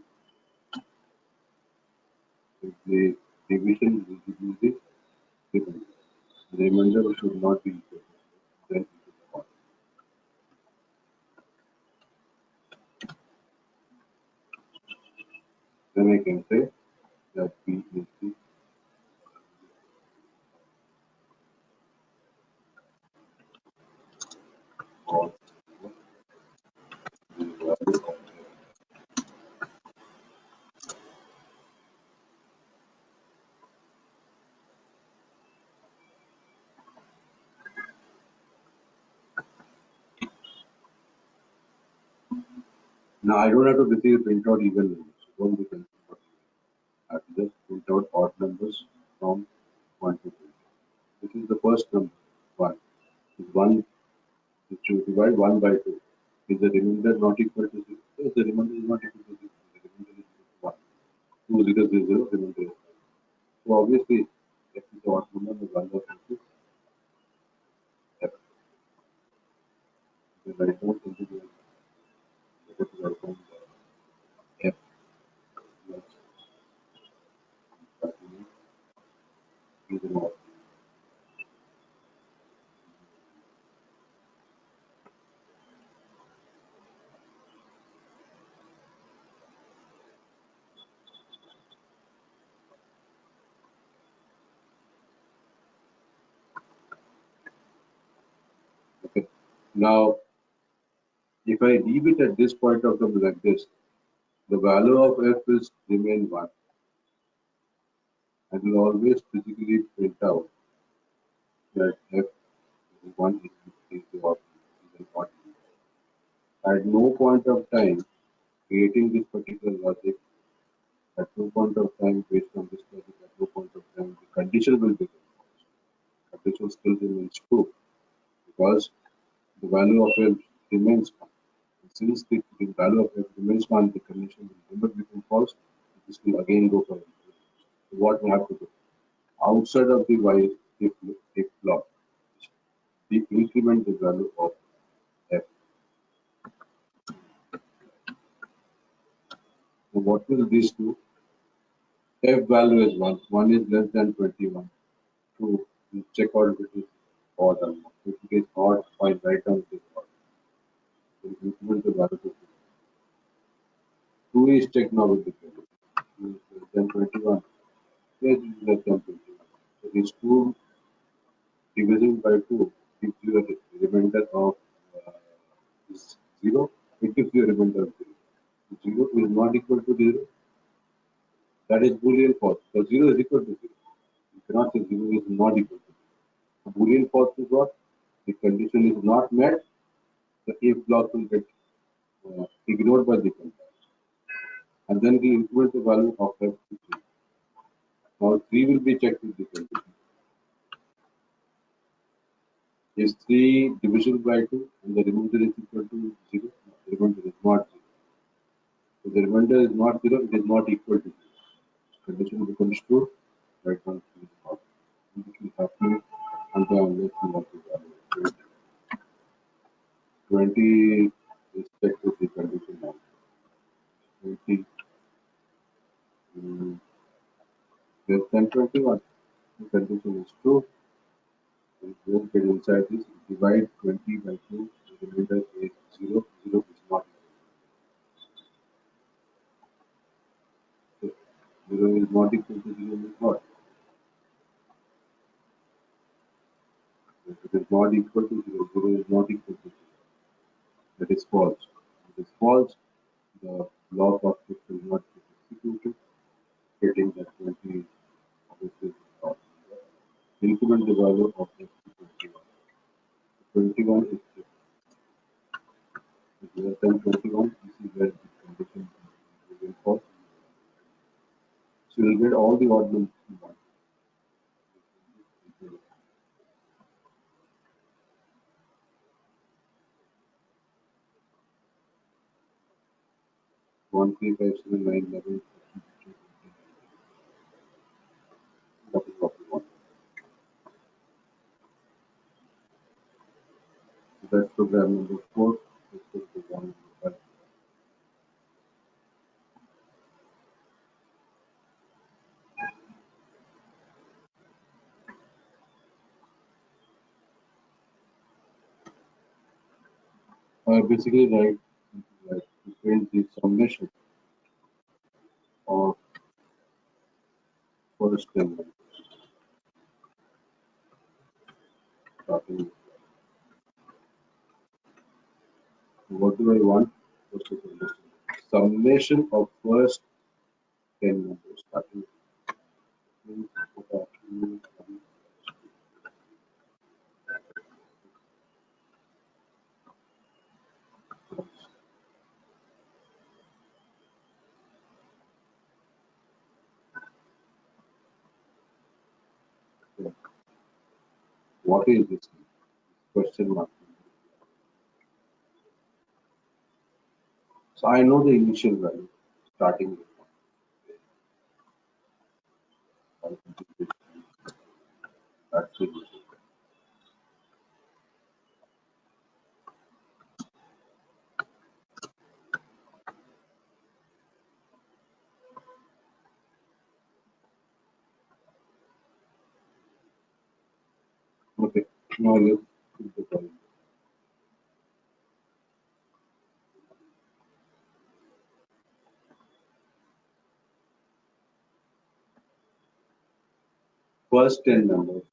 If the division reduces remainder, the remainder should not be equal to. Then it is not. Then I can say that P is the or the value of now I don't have to basically print out even numbers. So don't be confused about even. I have to just print out odd numbers from 1 to 20. This is the first number, 1. Is 1 is to divide 1 by 2. Is the remainder not equal to 0? Yes, the remainder is not equal to 0. The remainder is equal to 1. 2 0 0 0, remainder is 1. So obviously, f is the odd number, the value of f is f. The right down into the let us write down the f plus continue is an odd. Okay. Now, if I leave it at this point of time like this, the value of f is remain 1 and will always physically print out that f is 1 is the odd is an odd number. At no point of time creating this particular logic, at no point of time based on this logic, at no point of time the condition will be false. Condition still remains true because the value of f remains 1. Since the value of f remains 1, the condition will never become false. This will again go for infinity. So what we have to do? Outside of the while if block, we increment the value of f. So what will this do? F value is 1. 1 is less than 21. 2. You check out if it is odd or not. If it is odd, fine, write down it is odd. So increment the value to 2. 2 is checked now with the value. 2 is less than 21. Yes, it is less than 21. So this 2 division by 2 gives you a remainder of uh, is 0. It gives you a remainder of 0. 0 is not equal to 0. That is Boolean false. So 0 is equal to 0. You cannot say 0 is not equal to 0. So Boolean false is what? The condition is not met. The if block will get ignored by the compiler. And then we increment the value of f to 3. Now 3 will be checked with the condition. Is 3 divisible by 2 and the remainder is equal to 0? No, the remainder is not 0. So the remainder is not 0, it is not equal to 0. Condition becomes true, right now it is not. And this will happen until unless you want to value 20 is checked with the condition now. 20 less than 21. The condition is true. And just get inside this, divide 20 by 2, the remainder is 0. 0 is not equal. So 0 is not equal to 0 is what? If it is not equal to 0, 0 is not equal to 0. That is false. If it is false, the block of it will not get executed, getting that 20 obviously is not. Increment the value of x to 21. 21 is less than 21. This is where the condition will false. So you will get all the odd numbers you want. 1, 3, 5, 7, 9, 11, 13, 14, 15. That's program number 4. Let's go to program number 5. Basically, like to print the summation of first 10 numbers. Starting with what do I want? First of all, summation of first 10 numbers. Starting with what is this? Question mark. So I know the initial value starting with one. That's it. Okay. Now let's put the value. First 10 numbers.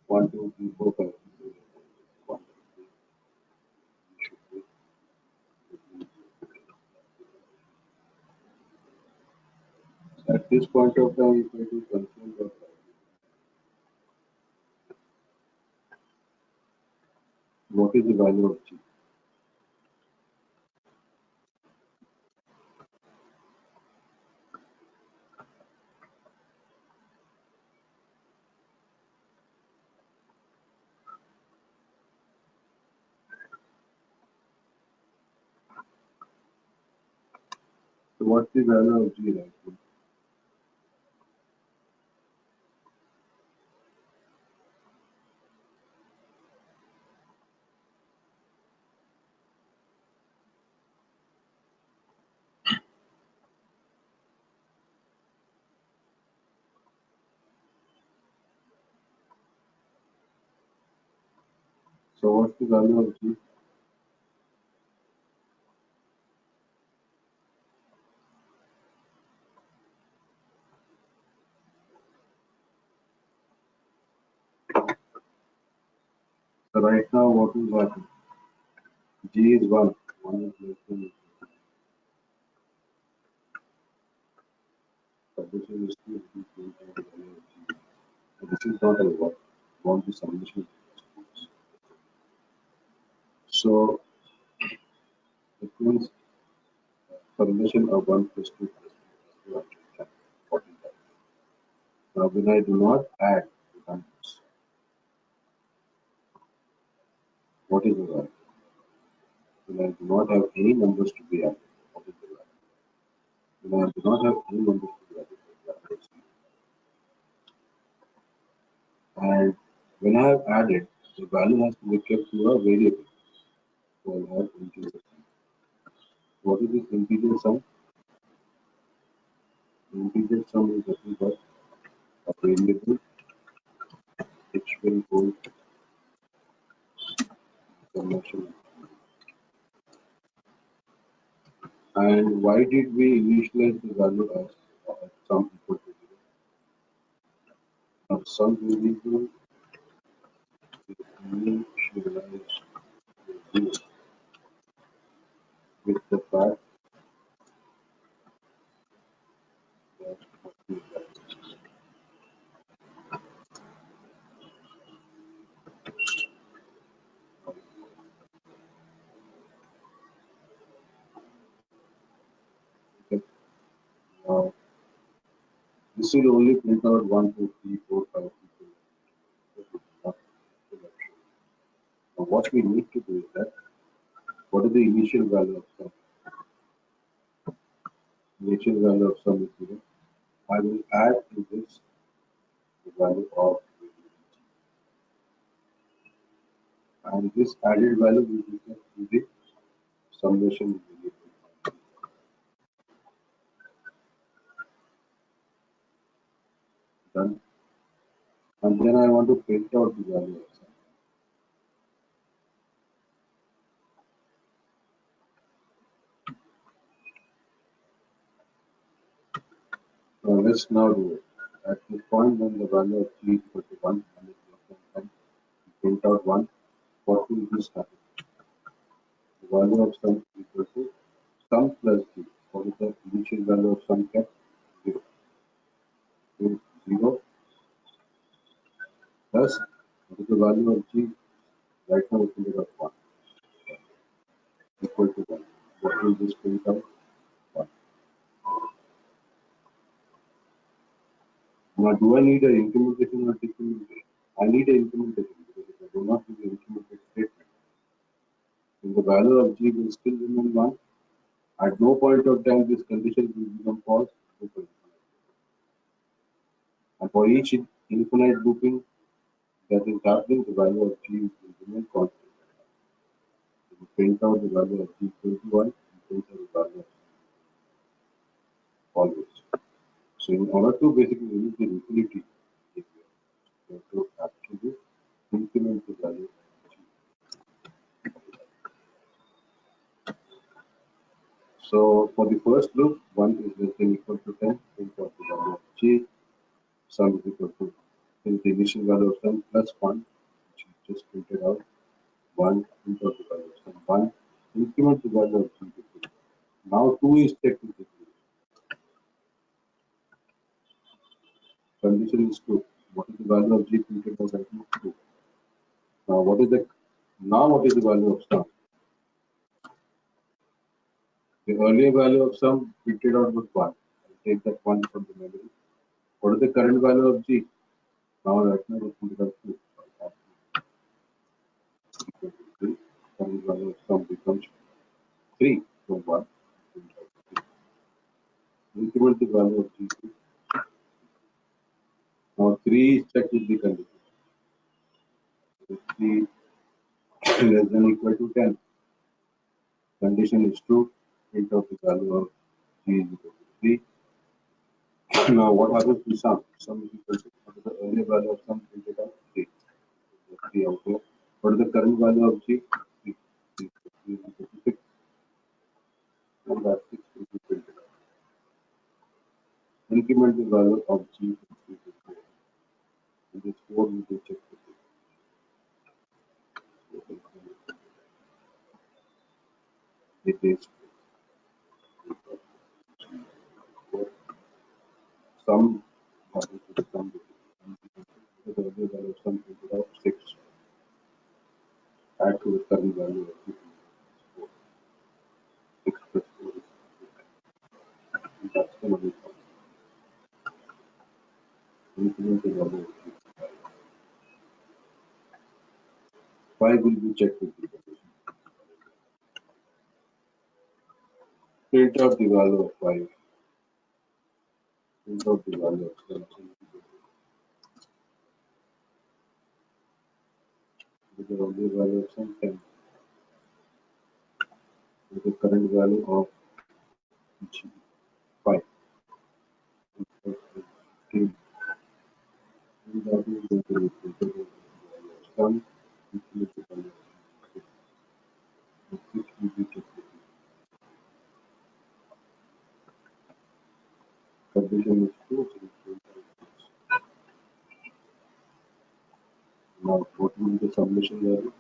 1, 2, 3, 4, 5. 1, 2, 3. At this point of time, if I do control the what is the value of G? So what's the value of G right now? So what's the value of G? So right now what is happening? G is 1. 1 is less than. So this is still the value of G. So this is not a what. Want the summation. So it means summation of 1 plus 2 plus 3 plus 2 up to 45. Now when I do not add the numbers, what is the value? When I do not have any numbers to be added, what is the value? When I do not have any numbers to be added, what is the value? And when I have added, the value has to be kept to a variable. So I have integer sum. What is this integer sum? Integer sum is nothing but a variable which will hold summation. And why did we initialize the value as sum equal to 0? Now sum variable is initialized to 0 with the fact that okay, now this will only print out 1, 2, 3, 4, 5 people. Now what we need to do is that what is the initial value of sum? Initial value of sum is 0. I will add to this the value of and this added value will be kept in the summation variable. Done. And then I want to print out the value of sum. Now let's now do it. At the point when the value of g is equal to 1 and is less than 10, we print out 1. What will this happen? The value of sum is equal to sum plus g. What is the initial value of sum kept? 0. So 0 plus what is the value of g? Right now we printed out 1 equal to 1. What will this print out? 1. Now do I need an implementation or decrementation? I need an implementation because if I do not do the implemented statement, then the value of g will still remain 1. At no point of time this condition will become false. And for each infinite looping that is happening, the value of g will remain constant. So we print out the value of g equal to 1 and print out the value of always. So in order to basically use the utility, we have to actually increment the value of g. So for the first loop, 1 is less than equal to 10, print out the value of g. Sum is equal to the initial value of sum plus 1, which is just printed out. 1 print out the value of sum 1, increment the value of g. Now 2 is technically condition is 2. What is the value of g printed out right now? 2. Now what is the value of sum? The earlier value of sum printed out was 1. I'll take that 1 from the memory. What is the current value of g? Now right now we printed out 2. Equal to 3. Current value of sum becomes 3 from 1. Increment the value of g. Now 3 is checked with the condition. 3 less than equal to 10. Condition is true. Print out the value of g is equal to 3. Now what happens to sum? Sum is equal to what is the earlier value of sum printed out? 3. 3 out here. What is the current value of g? 3. 3 is equal to 6. And that 6 will be printed out. Increment the value of g from 3 to 4. And this 4 will be checked with it. It is sum happens to the sum because the earlier value of sum printed out 6. Add to the current value of 4. 6 plus 4 is 8. And that's the value of increment the value of 5 will be checked with the condition. Print out the value of 5. Print out the value of 7. With the earlier value of some 10. With the current value of g 5. And that is going to be printed out the value of sum. Increment the value of 6. And 6 will be checked with the condition is true, so we print out 6. Now what will be the summation value?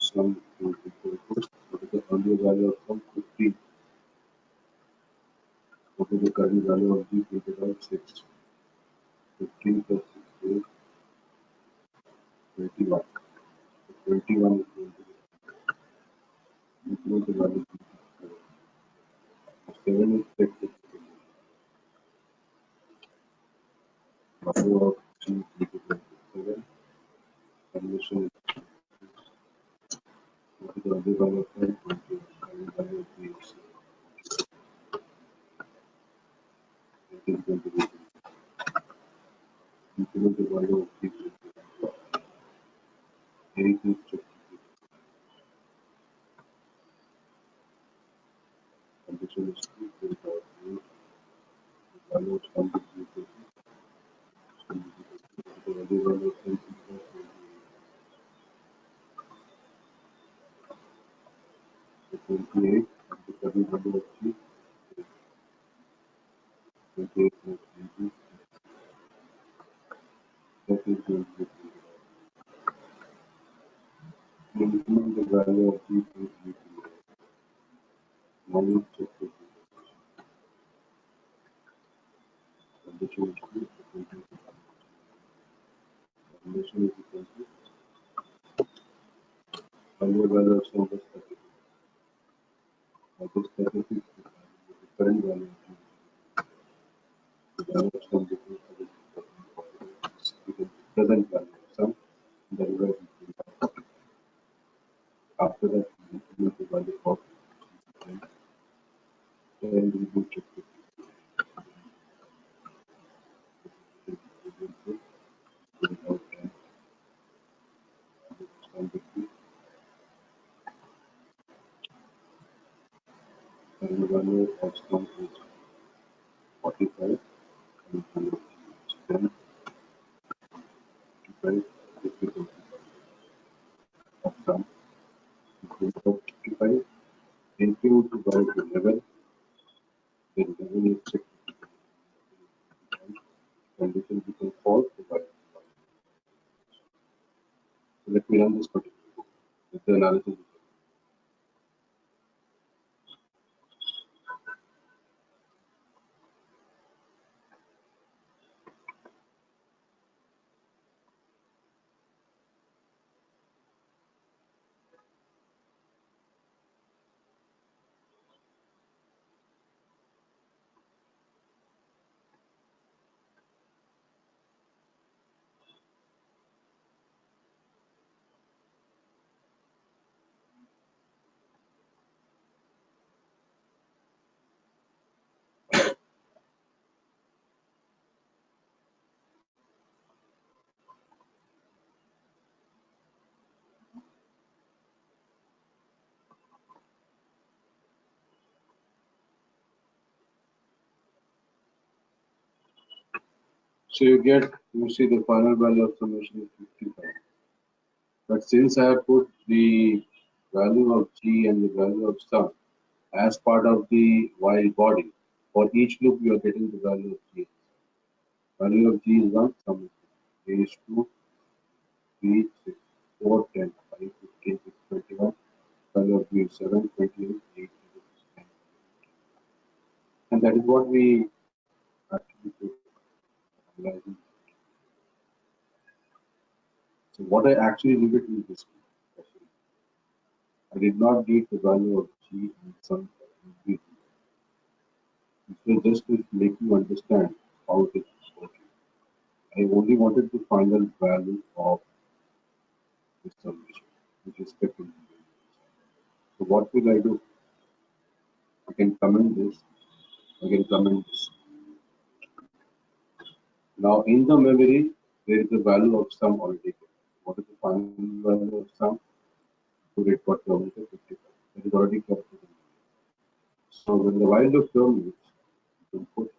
Sum will be equal to what is the earlier value of sum? 15. What is the current value of g printed out? 6. 15 plus 6 is 21. So 21 is going to be include the value of 7 is checked with the value of g is equal to 7. Condition is what is the earlier value of 10? 20. Current value of g is it is going to be include the value of g is equal to 8 condition is true, then the value of sum is equal to the value of sum is equal to 28, and the current value of g is 28 plus 20. That is going to be increment the value of g to 3. Now we check the condition is true, condition is equal to value of sum is 32. That is 36, the current value of g. The value of sum is equal to present value of sum divided by 40. After that, we increment the value of and we do check it. Without sum between and the value of sum is 45 and value of g is 10, 55 is equal to of sum equal to 55 into by 11, then 11 is checked. Condition becomes false, so by so let me run this particular code. Let the analysis. So you see the final value of summation is 55. But since I have put the value of g and the value of sum as part of the while body, for each loop you are getting the value of g. Value of g is 1, sum is 2, a is 2, 3, 6, 4, 10, 5, 15, 6, 21. Value of g is 7, 28, 8, 10. And that is what we actually put analyzing. So what I actually leave it in this way. I did not need the value of g and sum for everything. So just to make you understand how it is working. I only wanted the final value of this summation, which is 15. So what will I do? I can comment this, I can comment this. Now in the memory, there is a value of sum already there. What is the final value of sum? So it got terminated 55. That is already kept in the memory. So when the while loop terminates, you can put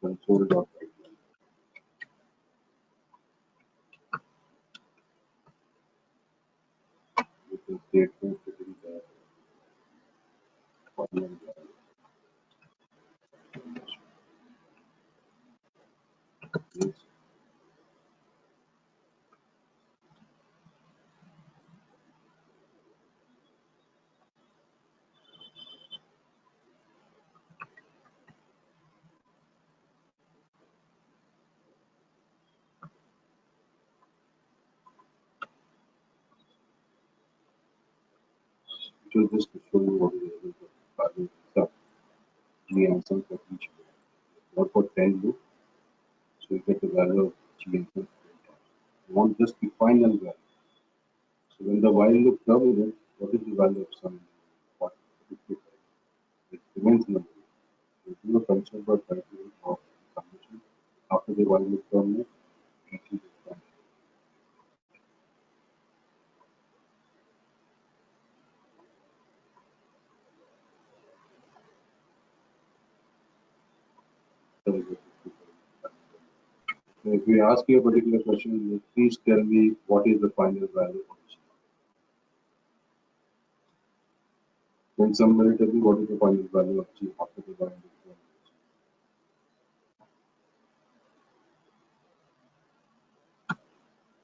console.write. With the statement within the final value. Yes. So just to show you what is the value of sum, g and sum for each loop. What for 10 loop, so you get the value of g and sum for 10 times. You want just the final value. So when the while loop terminates, what is the value of sum? What 55. It remains in the memory. So do a console.write of summation after the while loop terminates, it is done. is a 55. So if we ask you a particular question, please tell me what is the final value of G. Can somebody tell me what is the final value of G after the y and x?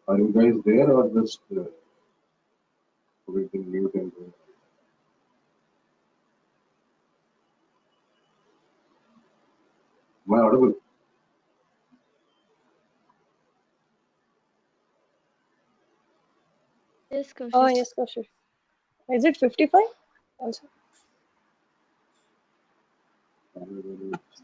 Are you guys there or just waiting mute and going? Am I audible? Yes, Oh, Kaushik. yes, Kaushik. Is it 55 also? Final value of G.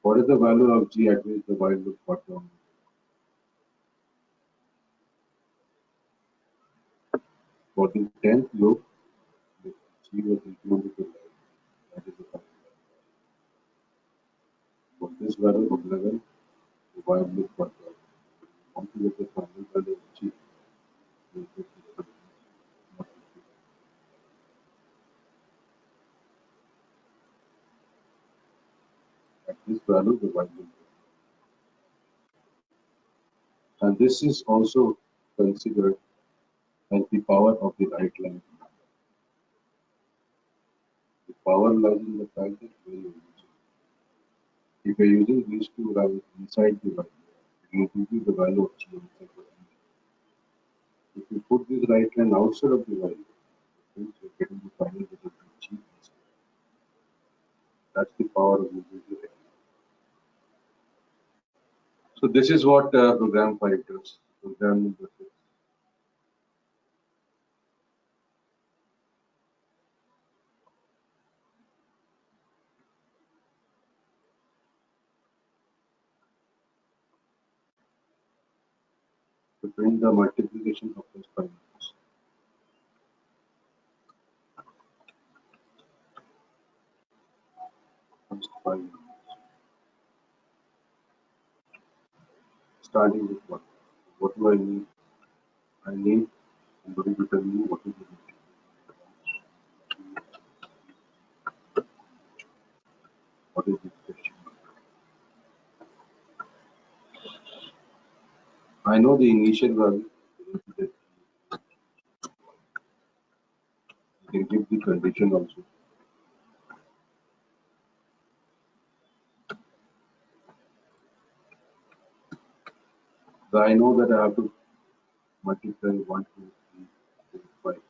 What is the value of G at which the while loop got down? For the 10th loop, the G was included to 11. That is the final value. For this value of 11, the while loop got down. Want to get the final value of G? We take this value, not 50. At this value, the while loop. And this is also considered as the power of the right line. The power lies in the fact that we are using. If you're using these two values inside the value, it will give you the value of G inside the value. If you put this right line outside of the value, it means you're getting the final result of G inside. That's the power of using the right line. So this is what program 5 does. Program number 6. To print the multiplication of those 5 numbers. First 5 numbers. Starting with what? What do I need? I need somebody to tell me what is the multiplication. What is this question? I know the initial value. I can give the condition also. So I know that I have to multiply 1, 2, 3, 4, 5.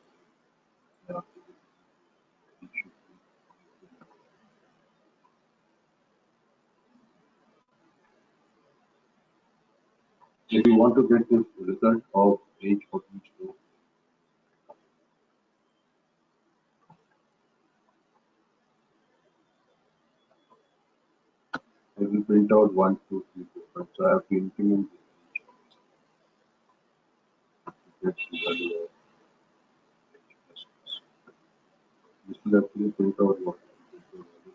I have to do it should be. If you want to get the result of age for each row, I will print out 1, 2, 3, 4, 5. So I have to increment this to get the value of age plus plus. This will actually print out what? Print out value of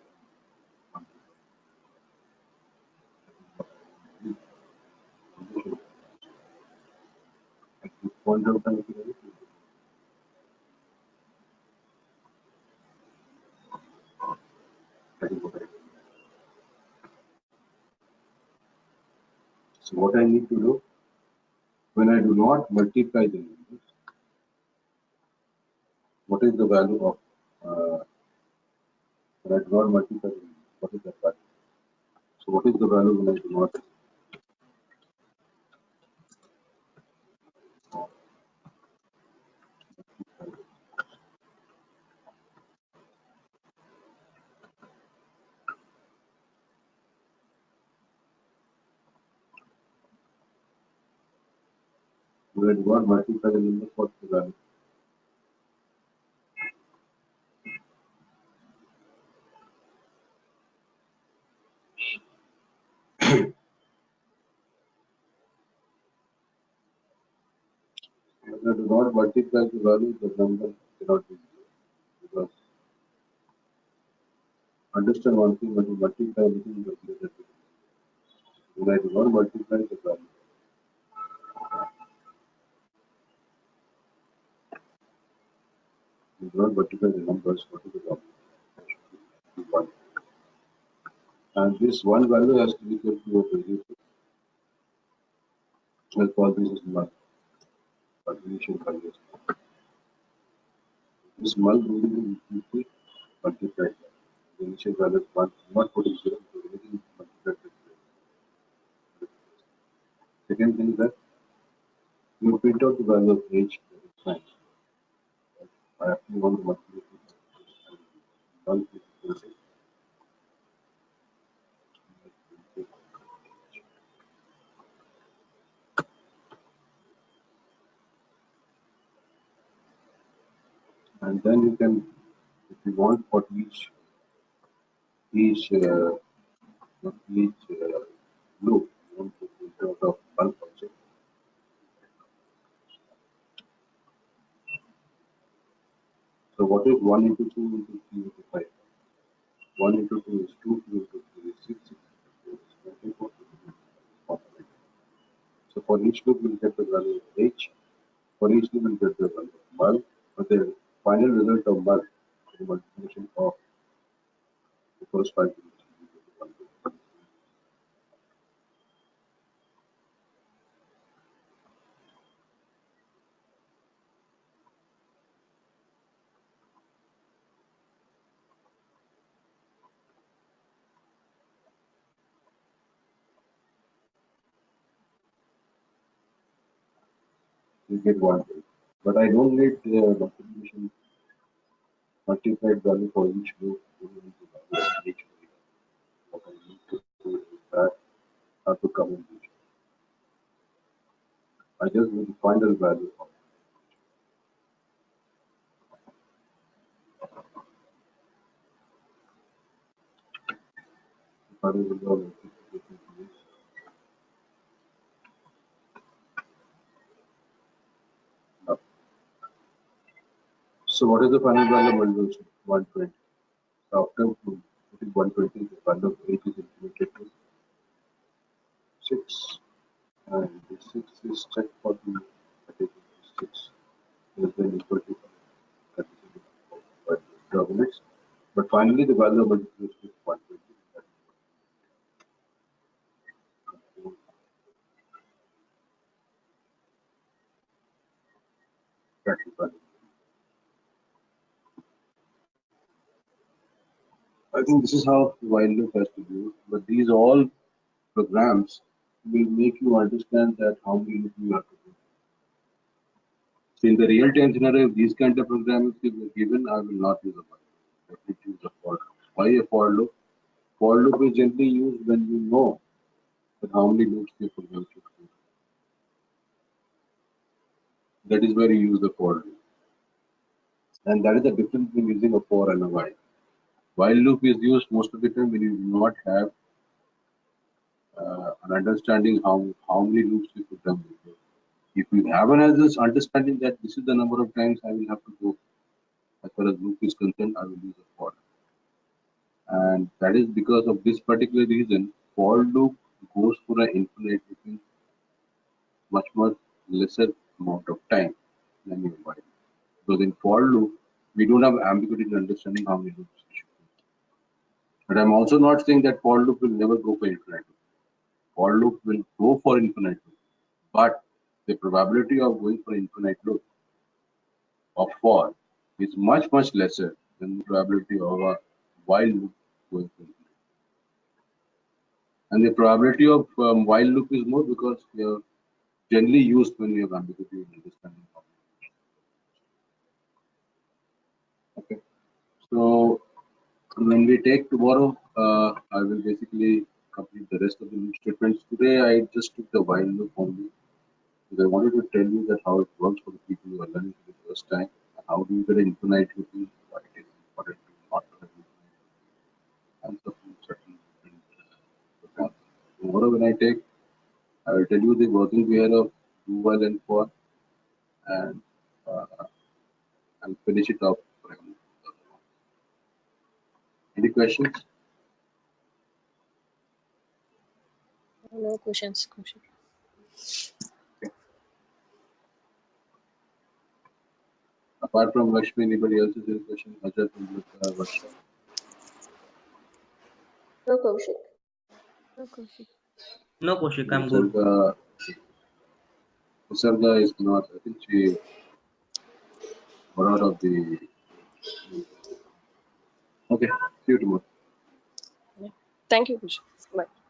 1, 2, 3. At this point of time, if you have it, that is what I do. So what I need to do, when I do not multiply the numbers, what is the value of, when I do not multiply the numbers, what is that value? So what is the value when I do not when I do not multiply the numbers, what's the value? When I do not multiply the value, the number cannot be zero. Because understand one thing, when you multiply anything, you replace it with zero. When I do not multiply the value, do not multiply the numbers, what is the value? That should be 1. And this one value has to be kept to a value. I'll call this as null, or initial value. This null will be infinitely multiplied. The initial value is 1, not putting 0, because anything multiplied with 0. Second thing is that you print out the value of h, that is fine. I actually want to multiply it with null is equal to and then you can, if you want for each loop, you want to print out of bulk also. So what is 1 into 2 into 3 into 5? 1 into 2 is 2, 2 into 3 is 6, 6 into 4 is 24, 24 is 48. So for each loop we'll get the value of h, for each loop we'll get the value of mul, but the final result of mul, the multiplication of the first 5 digits, will be 1. You get 1. But I don't need the multiplication multiplied value for each loop. You need the value of h. What I need to do is that have to come in each. I just need the final value of the final value of multiplication is. Now, so what is the final value of multiplication? 120. So after putting 120, the value of h is incremented to 6. And the 6 is checked for the that is 6 less than equal to 5. That is 12 minutes. But finally, the value of multiplication is 120. That's the value. I think this is how while loop has to be used. But these all programs will make you understand that how many loop you have to do. So in the real time scenario, if these kind of programs were given, I will not use a while loop. I will use a for loop. Why a for loop? For loop is generally used when you know that how many loops the program should do. That is where you use the for loop. And that is the difference between using a for and a while. While loop is used most of the time when you do not have an understanding how many loops you could have before. If you have an understanding that this is the number of times I will have to go as far as loop is concerned, I will use a for. And that is because of this particular reason, for loop goes for an infinite within much lesser amount of time than your while. Because in for loop, we don't have ambiguity in understanding how many loops we should do. But I'm also not saying that for loop will never go for infinite loop. For loop will go for infinite loop, but the probability of going for infinite loop of for is much lesser than the probability of a while loop going for infinite. And the probability of while loop is more because they are generally used when you have ambiguity in understanding. Okay, so when we take tomorrow, I will basically complete the rest of the loop statements. Today, I just took the while loop only because I wanted to tell you that how it works for the people who are learning for the first time. How do you get an infinite looping? Why it is important to not have infinite and certain different programs. Tomorrow, when I take, I will tell you the working behavior of do while and for, and uh, I'll finish it off. Any questions? No questions, Kaushik. Apart from Lakshmi, anybody else has any question? Ajay, Varsha. No, Kaushik. No, Kaushik. No, Kaushik, I'm good. Nisarga is not. I think she got out of the. Okay. See you tomorrow. Thank you, Kaushik. Bye.